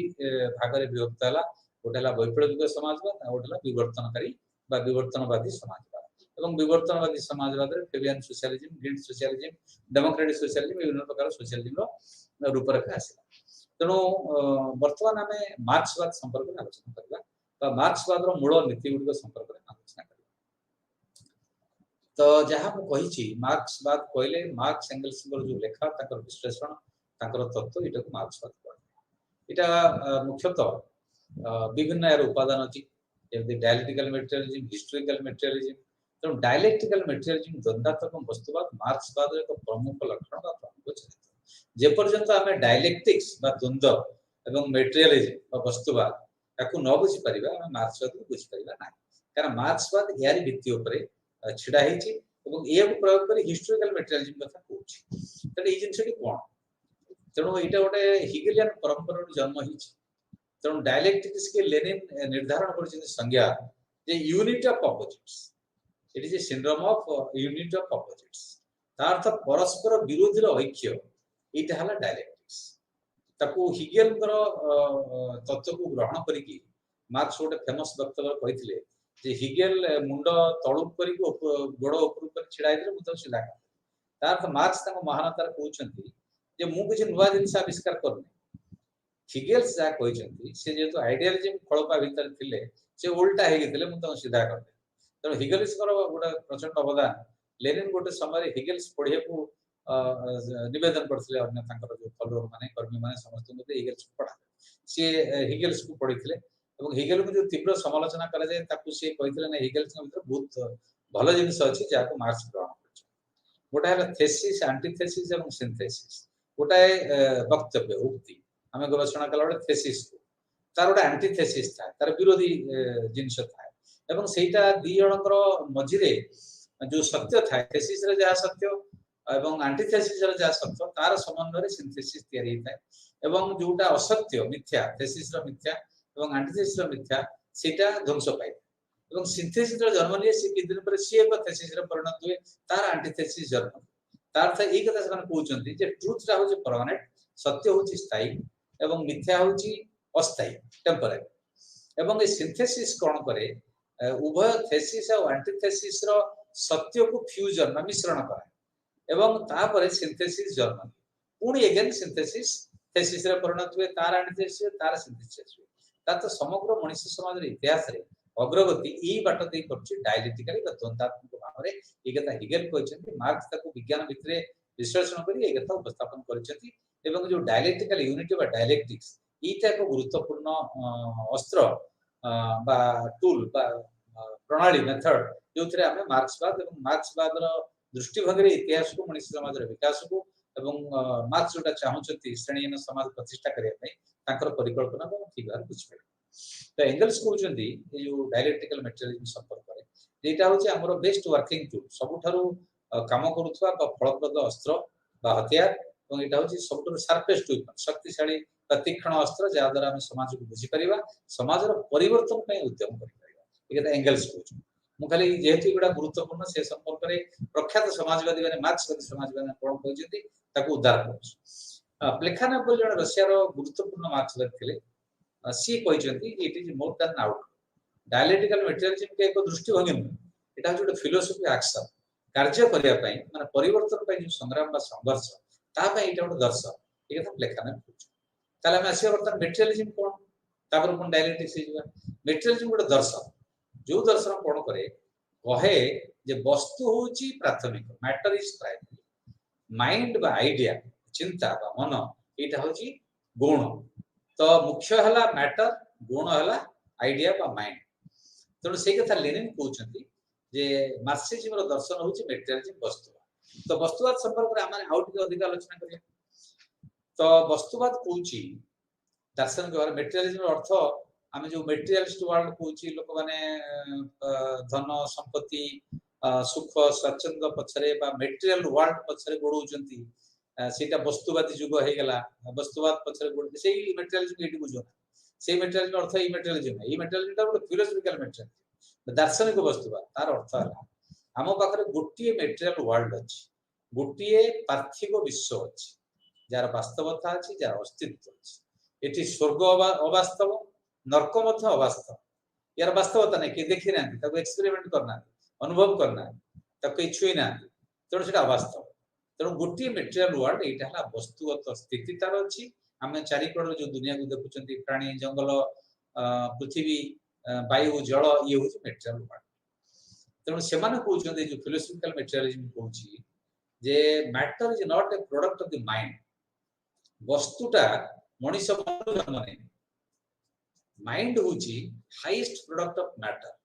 भाग रे विभक्त हला गोटेला वैप्लविक समाजवाद और गोटेला विवर्तनकारी बा विवर्तनवादी समाजवाद एवं विवर्तनवादी समाजवाद रे Fabian socialism guild socialism democratic socialism विभिन्न प्रकार सोशलिज्म रो रूपरेखा आसिला तेणु वर्तमान आमे मार्क्सवाद संपर्क में आलोचना करबा तो मार्क्सवाद रो मूल नीति गुडी संपर्क में आलोचना करबा। तो जहां को कहि छी मार्क्सवाद कहले मार्क्स एंगल्स जो लेखा ताकर विश्लेषण ताकर तत्व इटा को मार्क्सवाद कहले इटा मुख्यतः विभिन्न यार उपादान अछि Zeme dialectical materialism historical materialism तो डायलेक्टिकल मटेरियलिज्म द्वंद्वात्मक वस्तुवाद मार्क्सवाद एक प्रमुख लक्षण बा प्रमुख चरित्र जे पर्यंत आमे डायलेक्टिक्स बा द्वंद्व एवं मटेरियलिज्म बा वस्तुवाद ताकू न बुझी परिबा हम मार्क्सवाद को बुझी परिबा ना कारण मार्क्सवाद यारी भित्ति ऊपर छिडा हेछि एवं ए को प्रयोग करी हिस्टोरिकल मटेरियलिज्म कथा कहछि तने ई जिंसटी कोन तेणु एटा गोटे हिगेलियन परंपरा जन्म हिछि तेणु डायलेक्टिक्स के लेनिन निर्धारण करछि संज्ञा जे unit of opposites it is a syndrome of unit of opposites तार्थ परस्पर विरोधी ऐक्य इटा हला डायलेक्टिक्स ताकू हिगेल तत्व को ग्रहण करिकी मार्क्स गोटे फेमस वक्तव्य कहिथिले जे हिगेल मुंड तळु करी गोड़ ऊपर ऊपर छिड़ाई दे मुतो सिधा कर तार्थ मार्क्स तंग महानतार कहउछंती जे मु किछ नुवा जिंस आविष्कार करनी हिगेल जा कहउछंती से जेतो आइडियलिज्म खळपा भीतर थिले से उल्टा हे गेथिले मुतो सिधा कर तो हिगेल्स गोटे प्रचंड अवदान लेनिन गोटे समय हिगेल्स पढ़िया को निवेदन करथिले अन्य तांकर जो फॉलोअर माने कर्मी माने समस्त मते हिगेल्स को पढ़ा से हिगेल्स को पढ़िथिले एवं हिगेल को जो तीव्र समालोचना करा जाय ताकू से कहिथिले ना हिगेल्स के भीतर बहुत भलो जिंस अछि जाको मार्क्स ग्रहण करछ गोटा है थेसिस एंटीथेसिस एवं सिंथेसिस गोटा है वक्तव्य उक्ति हमें गवेषणा कला बडे थेसिस को तार गोटा एंटीथेसिस था तार विरोधी जिंस था एवं सेटा दी जनकर मझिरे जो सत्य था थेसिस रे जा सत्य एवं एंटीथेसिस रे जा सत्य तार समन्वय रे सिंथेसिस तयारी होता है एवं जोटा असत्य मिथ्या थेसिस रो मिथ्या एवं एंटीथेसिस रो मिथ्या सेटा ध्वंस पाए एवं सिंथेसिस रो जन्म लिए से कि दिन पर सी एक थेसिस रे परिणत हुए तार एंटीथेसिस जन्म तार अर्थ एक कथा से कहउछंती जे ट्रुथ रा होची परमानेंट सत्य होची स्थायी एवं मिथ्या होची अस्थायी टेम्पररी एवं ए सिंथेसिस कोन करे उभय थेसिस और एंटीथेसिस रो सत्य को फ्यूजन मिश्रण करे एवं तापरे सिंथेसिस जन्म पुणी अगेन सिंथेसिस थेसिस रे परिणत हुए तार एंटीथेसिस तार सिंथेसिस हुए ता तो समग्र मनुष्य समाज रे इतिहास रे अग्रगति ई बाट दे करछि डायलेक्टिकली द्वंद्वात्मक भाव रे ए कथा हिगेल कहछन्ती मार्क्स ताको विज्ञान भितरे विश्लेषण करी ए कथा उपस्थापन करछन्ती एवं जो डायलेक्टिकल यूनिटी बा डायलेक्टिक्स ईटा एक गुरुत्वपूर्ण अस्त्र बा टूल बा प्रणाली मेथड जो आम मार्क्सवाद और मार्क्सवाद दृष्टिभंगी इतिहास को मनुष्य समाज विकास को एवं मार्क्स जोटा चाहते श्रेणीहीन समाज प्रतिष्ठा करने परिकल्पना को ठीक भाव बुझीपार तो एंगल्स कहते जो डायलेक्टिकल मेटेरियलिज्म संपर्क में यहाँ हूँ आम बेस्ट वर्किंग टूल सबुठारु काम करुवा फलप्रद अस्त्र हथियार और यहाँ हूँ सब शार्पेस्ट वेपन शक्तिशाली तीक्षण अस्त्र जहाद्वारा आम समाज को बुझीपर समाज परिवर्तन उद्यम कर एंगल्स कहूँ मु खाली जेहेतु एगुड़ा गुरुत्वपूर्ण से संपर्क में प्रख्यात समाजवादी मैंने मार्क्सवादी समाजवादी कौन कहते उद्धार कर प्लेखानोव जन रशिया गुरुत्वपूर्ण मार्क्सवादी थे सी कहते it is more than out dialectical materialism के एक दृष्टिभंगी नुह यहाँ गोटे फिलोसफी एक्शन कार्य करने माने परिवर्तन जो संग्राम संघर्ष तापाई गोटे दर्शन ये कथा प्लेखानोव कहते आम आस बर्तमान मेटेरियलिज्म कौन तापर कौन डायलेक्टिक्स मेटेरियलिज्म गोटे दर्शन जो दर्शन कौन करे कहे जे वस्तु होची प्राथमिक मैटर इज प्राइमरी माइंड बा आइडिया चिंता बा मन एटा होची गुण तो मुख्य हला मैटर गुण हला आइडिया बा माइंड तेणु से कथा लेनिन कहउछंती जे मार्क्सिज्म रो दर्शन होची मेटेरियलिज्म वस्तुवाद तो वस्तुवाद संपर्क रे आमे आउट के अधिक आलोचना करिया तो वस्तुवाद कहउची दार्शनिक भाव मेटेरियलिज्म रो अर्थ आम जो मेटेरियलिस्ट वर्ल्ड कहूँ लोक मैंने धन संपत्ति सुख स्वच्छंद पछरे मेटेरियल वर्ल्ड पछरे गोड़ौंती सेटा वस्तुवादी युग हो गला वस्तुवाद पछरे गोड़ से मेटेरियलिज्म ये बुझो से मेटेरियलिज्म अर्थ ये मेटेरियलिज्म ये मेटेरियलिज्म गोटे फिलोसफिकल मेटेरियलिज्म दार्शनिक वस्तुवाद तार अर्थ है आम पाखे गोटे मेटेरियल वर्ल्ड अच्छी गोटे पार्थिव विश्व अच्छी जार वास्तवता अच्छी जार अस्तित्व अच्छी ये स्वर्ग अवास्तव नर्क अवास्तव यार वास्तवता नहीं कि देखी ना एक्सपेरिमेंट करना अनुभव करना कहीं छुई ना तेणु से अवास्तव तेणु गोटे मेटेरियल वर्ल्ड यहाँ वस्तुगत स्थिति तार अच्छी आम चारिकड़ जो दुनिया को देखुं प्राणी जंगल पृथ्वी वायु जल ये हूँ मेटेरियल वर्ल्ड तेणु से कहते जो फिलोसफिकल मेटेरियलिज्म कहूँ जे matter is not a product of the mind वस्तुटा मनीष जन्म नहीं माइंड होची हाईएस्ट प्रोडक्ट ऑफ मैटर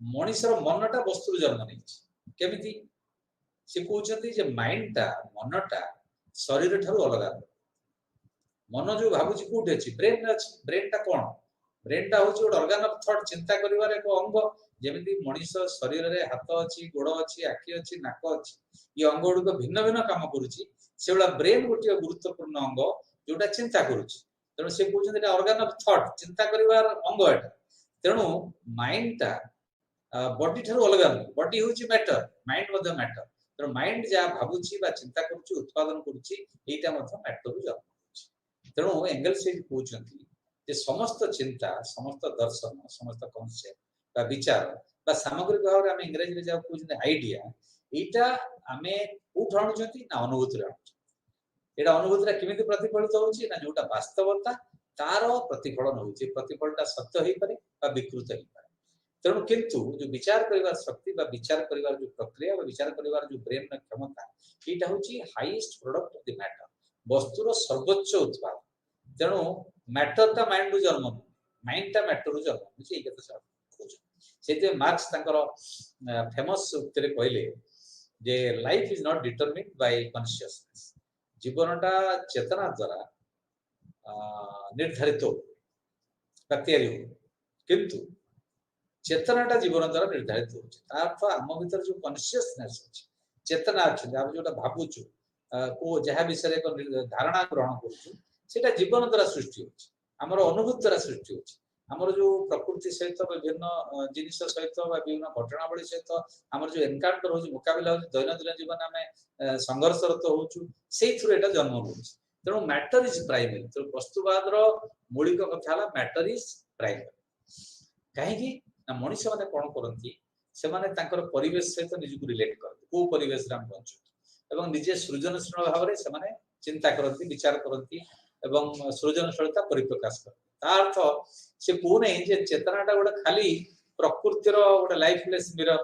मनीषर मनटा वस्तु जन्म नहीं केमिति से कहते जे माइंडटा मनटा शरीर ठारू अलग मन जो भावुची कोठी अछि ब्रेन अछि ब्रेनटा कोन ब्रेनटा होची गोटे ऑर्गन ऑफ थॉट चिंता करिवार एक अंग जेमिति मनीष शरीर रे हाथ अछि गोड़ अछि आखि अछि नाक अछि ये अंग गुड भिन्न भिन्न काम करूची से बला ब्रेन गोटे गुरुत्वपूर्ण अंग जोटा चिंता करूची तेणु से कहते ऑर्गन ऑफ थॉट चिंता करिवार अंग एटा तेणु माइंडटा बॉडी ठारू अलग बॉडी होची मैटर माइंड मध्य मैटर तेणु माइंड जा भाबुची बा चिंता करूची उत्पादन करूची एटा मध्य मैटर जन्म होची तेणु एंगल्स से कहउछंती जे समस्त चिंता समस्त दर्शन समस्त कॉन्सेप्ट बा विचार बा सामग्रिक भाव रे हम इंग्रजी रे जा कहउछंती आइडिया एटा हमें कोठ आणुछंती ना अनुभूति रे एटा अनुभूति केमिति प्रतिफलित होउची ना जोटा वास्तवता तार प्रतिफलन होउची प्रतिफलटा सत्य होई पारे बा विकृत होई पारे तेणु किंतु जो विचार करिवार शक्ति बा विचार करिवार जो प्रक्रिया बा विचार करिवार जो ब्रेन न क्षमता एटा होउची highest product of the matter वस्तुर सर्वोच्च उत्पाद तेणु मैटरटा माइंड रु जन्म माइंडटा मैटर रु जन्म होउची ए कथा खोज सेते मार्क्स तांकर फेमस उक्ति रे कहले जे life is not determined by consciousness जीवनटा चेतना द्वारा निर्धारित किंतु चेतनाटा जीवन द्वारा निर्धारित हो आम भीतर जो कॉन्शियसनेस अच्छी चेतना अच्छे आप जो भावुचु को जहाँ विषय एक धारणा ग्रहण करुँ जीवन द्वारा सृष्टि होमर अनुभूति द्वारा सृष्टि होमर जो प्रकृति सहित विभिन्न जिनिस सहित विभिन्न घटनावली सहित आम जो एनकाउंटर हो मुकाबला हो दैनंदिन जीवन आम संघर्षरत होचु से जन्म हो तेणु मैटर इज प्राइमरी तो वस्तुवाद मौलिक कथा मैटर इज प्राइमरी कहीं मनीष मैंने कौन करती से परिवेश सहित निजक रिलेट करते को परिवेश बंचु निजे सृजनशील भाव में चिंता करती विचार करती एवं सृजनशीलता परिप्रकाश कर तार अर्थ से कोने जे चेतनाटा गोटे खाली प्रकृतिर गोटे लाइफलेस मिरर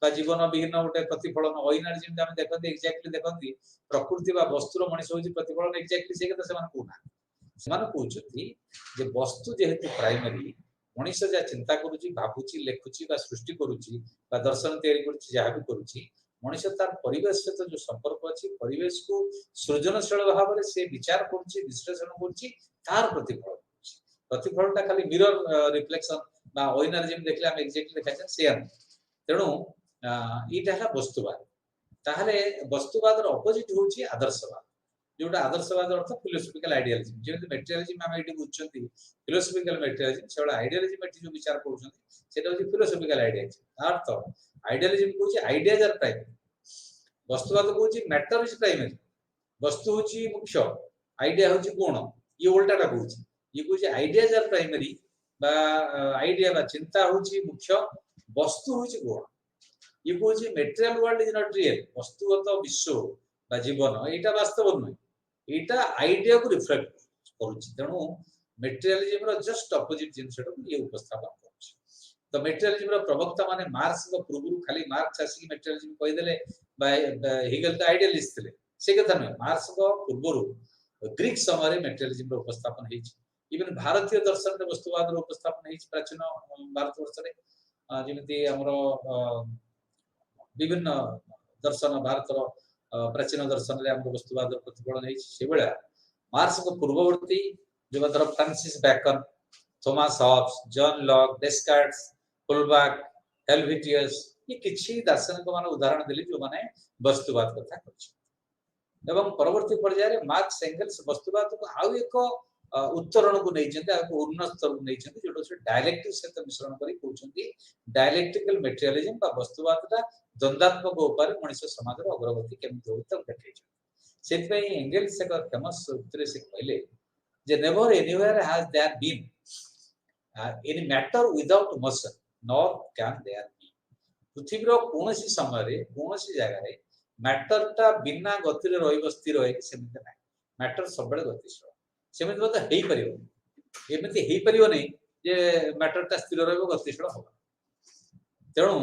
बा जीवन विहीन गोटे प्रतिफलन ओइनार जिम हम देखते एक्जेक्टली देखते प्रकृति बा वस्तुर मनीष होची प्रतिफलन एक्जेक्टली से कथा सेमान कोना सेमान कहउछथि जे वस्तु जेहेतु प्राइमरी मनीष जा चिंता करूची भाबुची लेखुची बा सृष्टि करूची बा दर्शन तैयारी करूची जहा भी करूची मनीष तार परिवेश सहित जो संपर्क अछि परिवेश को सृजनशील भाव में से विचार करूची विश्लेषण करूची तार प्रतिफलन प्रतिफलटा खाली मिरर रिफ्लेक्शन बा ओइनार जिम देखले हम एक्जेक्टली देखाय से तेणु इटा है वस्तुवाद ताहले वस्तुवाद रो अपोजिट होची आदर्शवाद जोटा आदर्शवाद अर्थ फिलोसॉफिकल आइडियालिज्म जेते मटेरियलिज्म हम एटी बुझछंती फिलोसॉफिकल मटेरियलिज्म सेटा आइडियालिज्म एटी जो विचार करूछंती सेटा होची फिलोसॉफिकल आइडियालिज्म अर्थ आइडियालिज्म कोची आइडियाज आर प्राइमरी वस्तुवाद कोची मैटर इज प्राइमरी वस्तु होची मुख्य आइडिया होची गुण ये उल्टाटा कोची ये कोची आइडियाज आर प्राइमरी बा आइडिया बा चिंता होची मुख्य वस्तु होची गुण ये कोची material world is not real वस्तुगत विश्व बा जीवन एटा वास्तव नुय एटा आइडिया को रिफ्लेक्ट करूची तेणु मटेरियलिज्म रो जस्ट अपोजिट जिनसटा ये उपस्थापन करूची तो मटेरियलिज्म रो प्रवक्ता माने मार्क्स को पूर्व खाली मार्क्स आसी मटेरियलिज्म कहि देले बा हेगेल तो आइडियलिस्ट थे से कथा नुय मार्क्स को पूर्व ग्रीक समय रे मटेरियलिज्म रो उपस्थापन हेची इवन भारतीय दर्शन रे वस्तुवाद रो उपस्थापन हेची प्राचीन भारतवर्ष रे जेमिति हमरो विभिन्न दर्शन भारत रो प्राचीन दर्शन रे हमको वस्तुवाद प्रतिफलन है से बेला मार्क्स को पूर्ववर्ती जो मतलब Francis Bacon Thomas Hobbes John Locke Descartes Holbach Helvetius ये किछि दार्शनिक मान उदाहरण देली जो माने वस्तुवाद कथा कहछि एवं परवर्ती पर्याय रे मार्क्स एंगल्स वस्तुवाद को आउ एक उत्तरण को नहीं चंते आको उन्नत स्तर को नहीं चंते जोटो से डायलेक्टिक से मिश्रण करी कहउछंती डायलेक्टिकल मटेरियलिज्म बा वस्तुवादटा द्वंद्वात्मक ऊपर मनुष्य समाज रो अग्रगति केमति होई तब देखै छै सेत पे एंगल्स का फेमस उत्तर से कहले जे never anywhere has there been any matter without motion nor can there be पृथ्वी रो कोनोसी समय रे कोनोसी जगह रे मैटरटा बिना गति रे रहिब स्थिर होय सेमिते नै मैटर सबले गतिशील सेमिते तो हेई परियो एमिति हेई परियो नै जे मैटरटा स्थिर रहबो गतिशील हो तेणु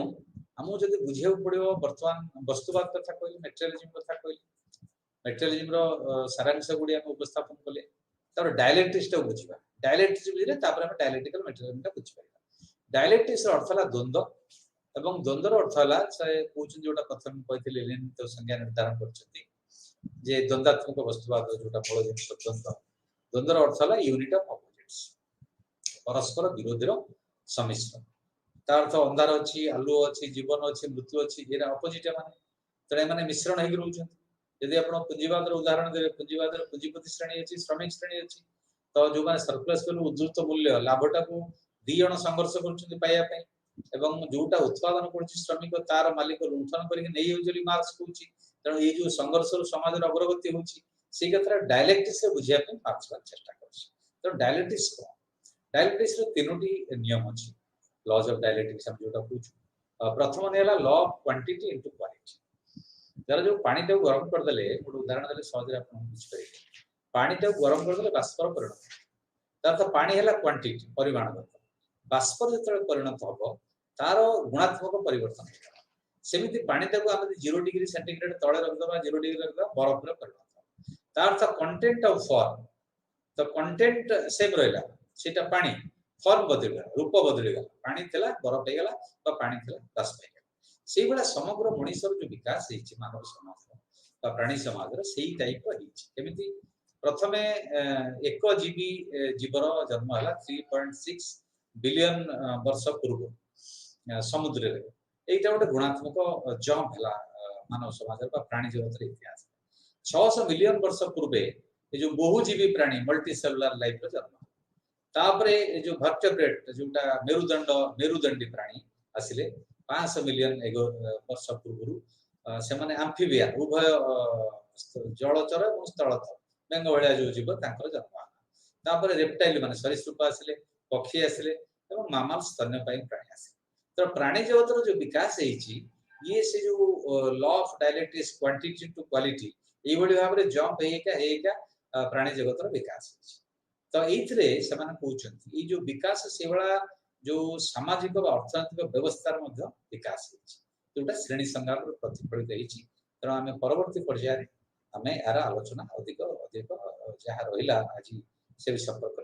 हमको जदि बुझे पड़ो वर्तमान वस्तुवाद कथा कहली मटेरियलिज्म कथा कहली मटेरियलिज्म रो सारांश गुडी हम उपस्थापन कले तार डायलेक्टिक्स टा बुझिबा डायलेक्टिक्स बुझिले तापर हम डायलेक्टिकल मटेरियलिज्म टा बुझि पाइबा डायलेक्टिक्स रो अर्थ हला द्वंद्व एवं द्वंद्व रो अर्थ हला से पूछ जोटा प्रथम कहथिले लेनिन तो संज्ञा निर्धारण करछथि जे द्वंद्वात्मक वस्तुवाद जोटा फल जिनिस द्वंद्व द्वंद्व रो अर्थ हला यूनिट ऑफ अपोजिट्स परस्पर विरोधी रो सम्मिश्रण तार अंधार अच्छी आलु अच्छी जीवन अच्छी मृत्यु अच्छी ये अपोजिट माने तेरे माने मिश्रण होगी रोचंती यदि आपण पुंजीवाद रो उदाहरण दे पुंजीवाद रो पुंजीपति श्रेणी अछि श्रमिक श्रेणी अछि तो जो माने सरप्लस वैल्यू उद्धृत मूल्य लाभटा को दी जण संघर्ष करछथि पाया पई एवं जोटा उत्पादन करछि श्रमिक तार मालिक लुंठन करके नै होजली मार्क्स कहउछि तेणु ये जो संघर्ष रो समाज रो अग्रगति होछि से कथरा डायलेक्टिक्स से बुझिया पे मार्क्स बन चेष्टा करछि तो डायलेक्टिक्स रो तीनोटी नियम अछि लॉज ऑफ डायलेक्टिक्स हम जोटा पूछ प्रथम नेला law of quantity into quality जरा जो पानी टा गरम कर देले एक उदाहरण देले सहज रे आपण बुझ परिबे पानी टा गरम कर देले बाष्पर परिणत तार तो पानी हैला क्वांटिटी परिमाणगत बाष्पर जतरे परिणत हबो तार गुणात्मक परिवर्तन होगा सेमिति पानी टा को हम 0 डिग्री सेंटीग्रेड तळे रख दबा 0 डिग्री रख दबा बरफ रे परिणत तार तो कंटेंट ऑफ फॉर्म तो कंटेंट सेम रहला सेटा पानी फॉर्म बदल गला रूप बदल गला पानी थला बरफ हे गला तो पानी थला बाष्प हे गला सेही बला समग्र मनुष्यर जो विकास हेछि मानव समाज बा प्राणी समाज रे सेही टाइप रो हेछि केमिति प्रथमे एक जीवी जीवर जन्म हला 3.6 बिलियन वर्ष पूर्व समुद्र रे एटा गोटे गुणात्मक जंप हला मानव समाज बा प्राणी जगत रे इतिहास 600 मिलियन वर्ष पूर्वे ए जो बहुजीवी प्राणी मल्टी सेलुलर लाइफ रो जन्म तापरे जो वर्टेब्रेट जोटा मेरुदंडी प्राणी आसिले 500 मिलियन वर्ष पूर्व से माने एम्फीबिया उभय जलचर और स्थलचर बेंग भलिया जो जीव तांकर जन्म तापरे रेप्टाइल माने सरीसृप आसिले पक्षी आसिले एवं मामल स्तन्यपायी प्राणी आसिले तो प्राणी जगत जो विकास हेछि ये से जो law of dialectics quantity to quality ए भली भाबरे जंप हेका प्राणी जगतर विकास तो ये जो विकास से भाया जो सामाजिक अर्थनैतिक व्यवस्था विकास जोटा श्रेणी संग्राम प्रतिफलित तेणु आम परवर्ती पर्यायर आम यार आलोचना अधिक अधिक जहाँ रहा आज से संपर्क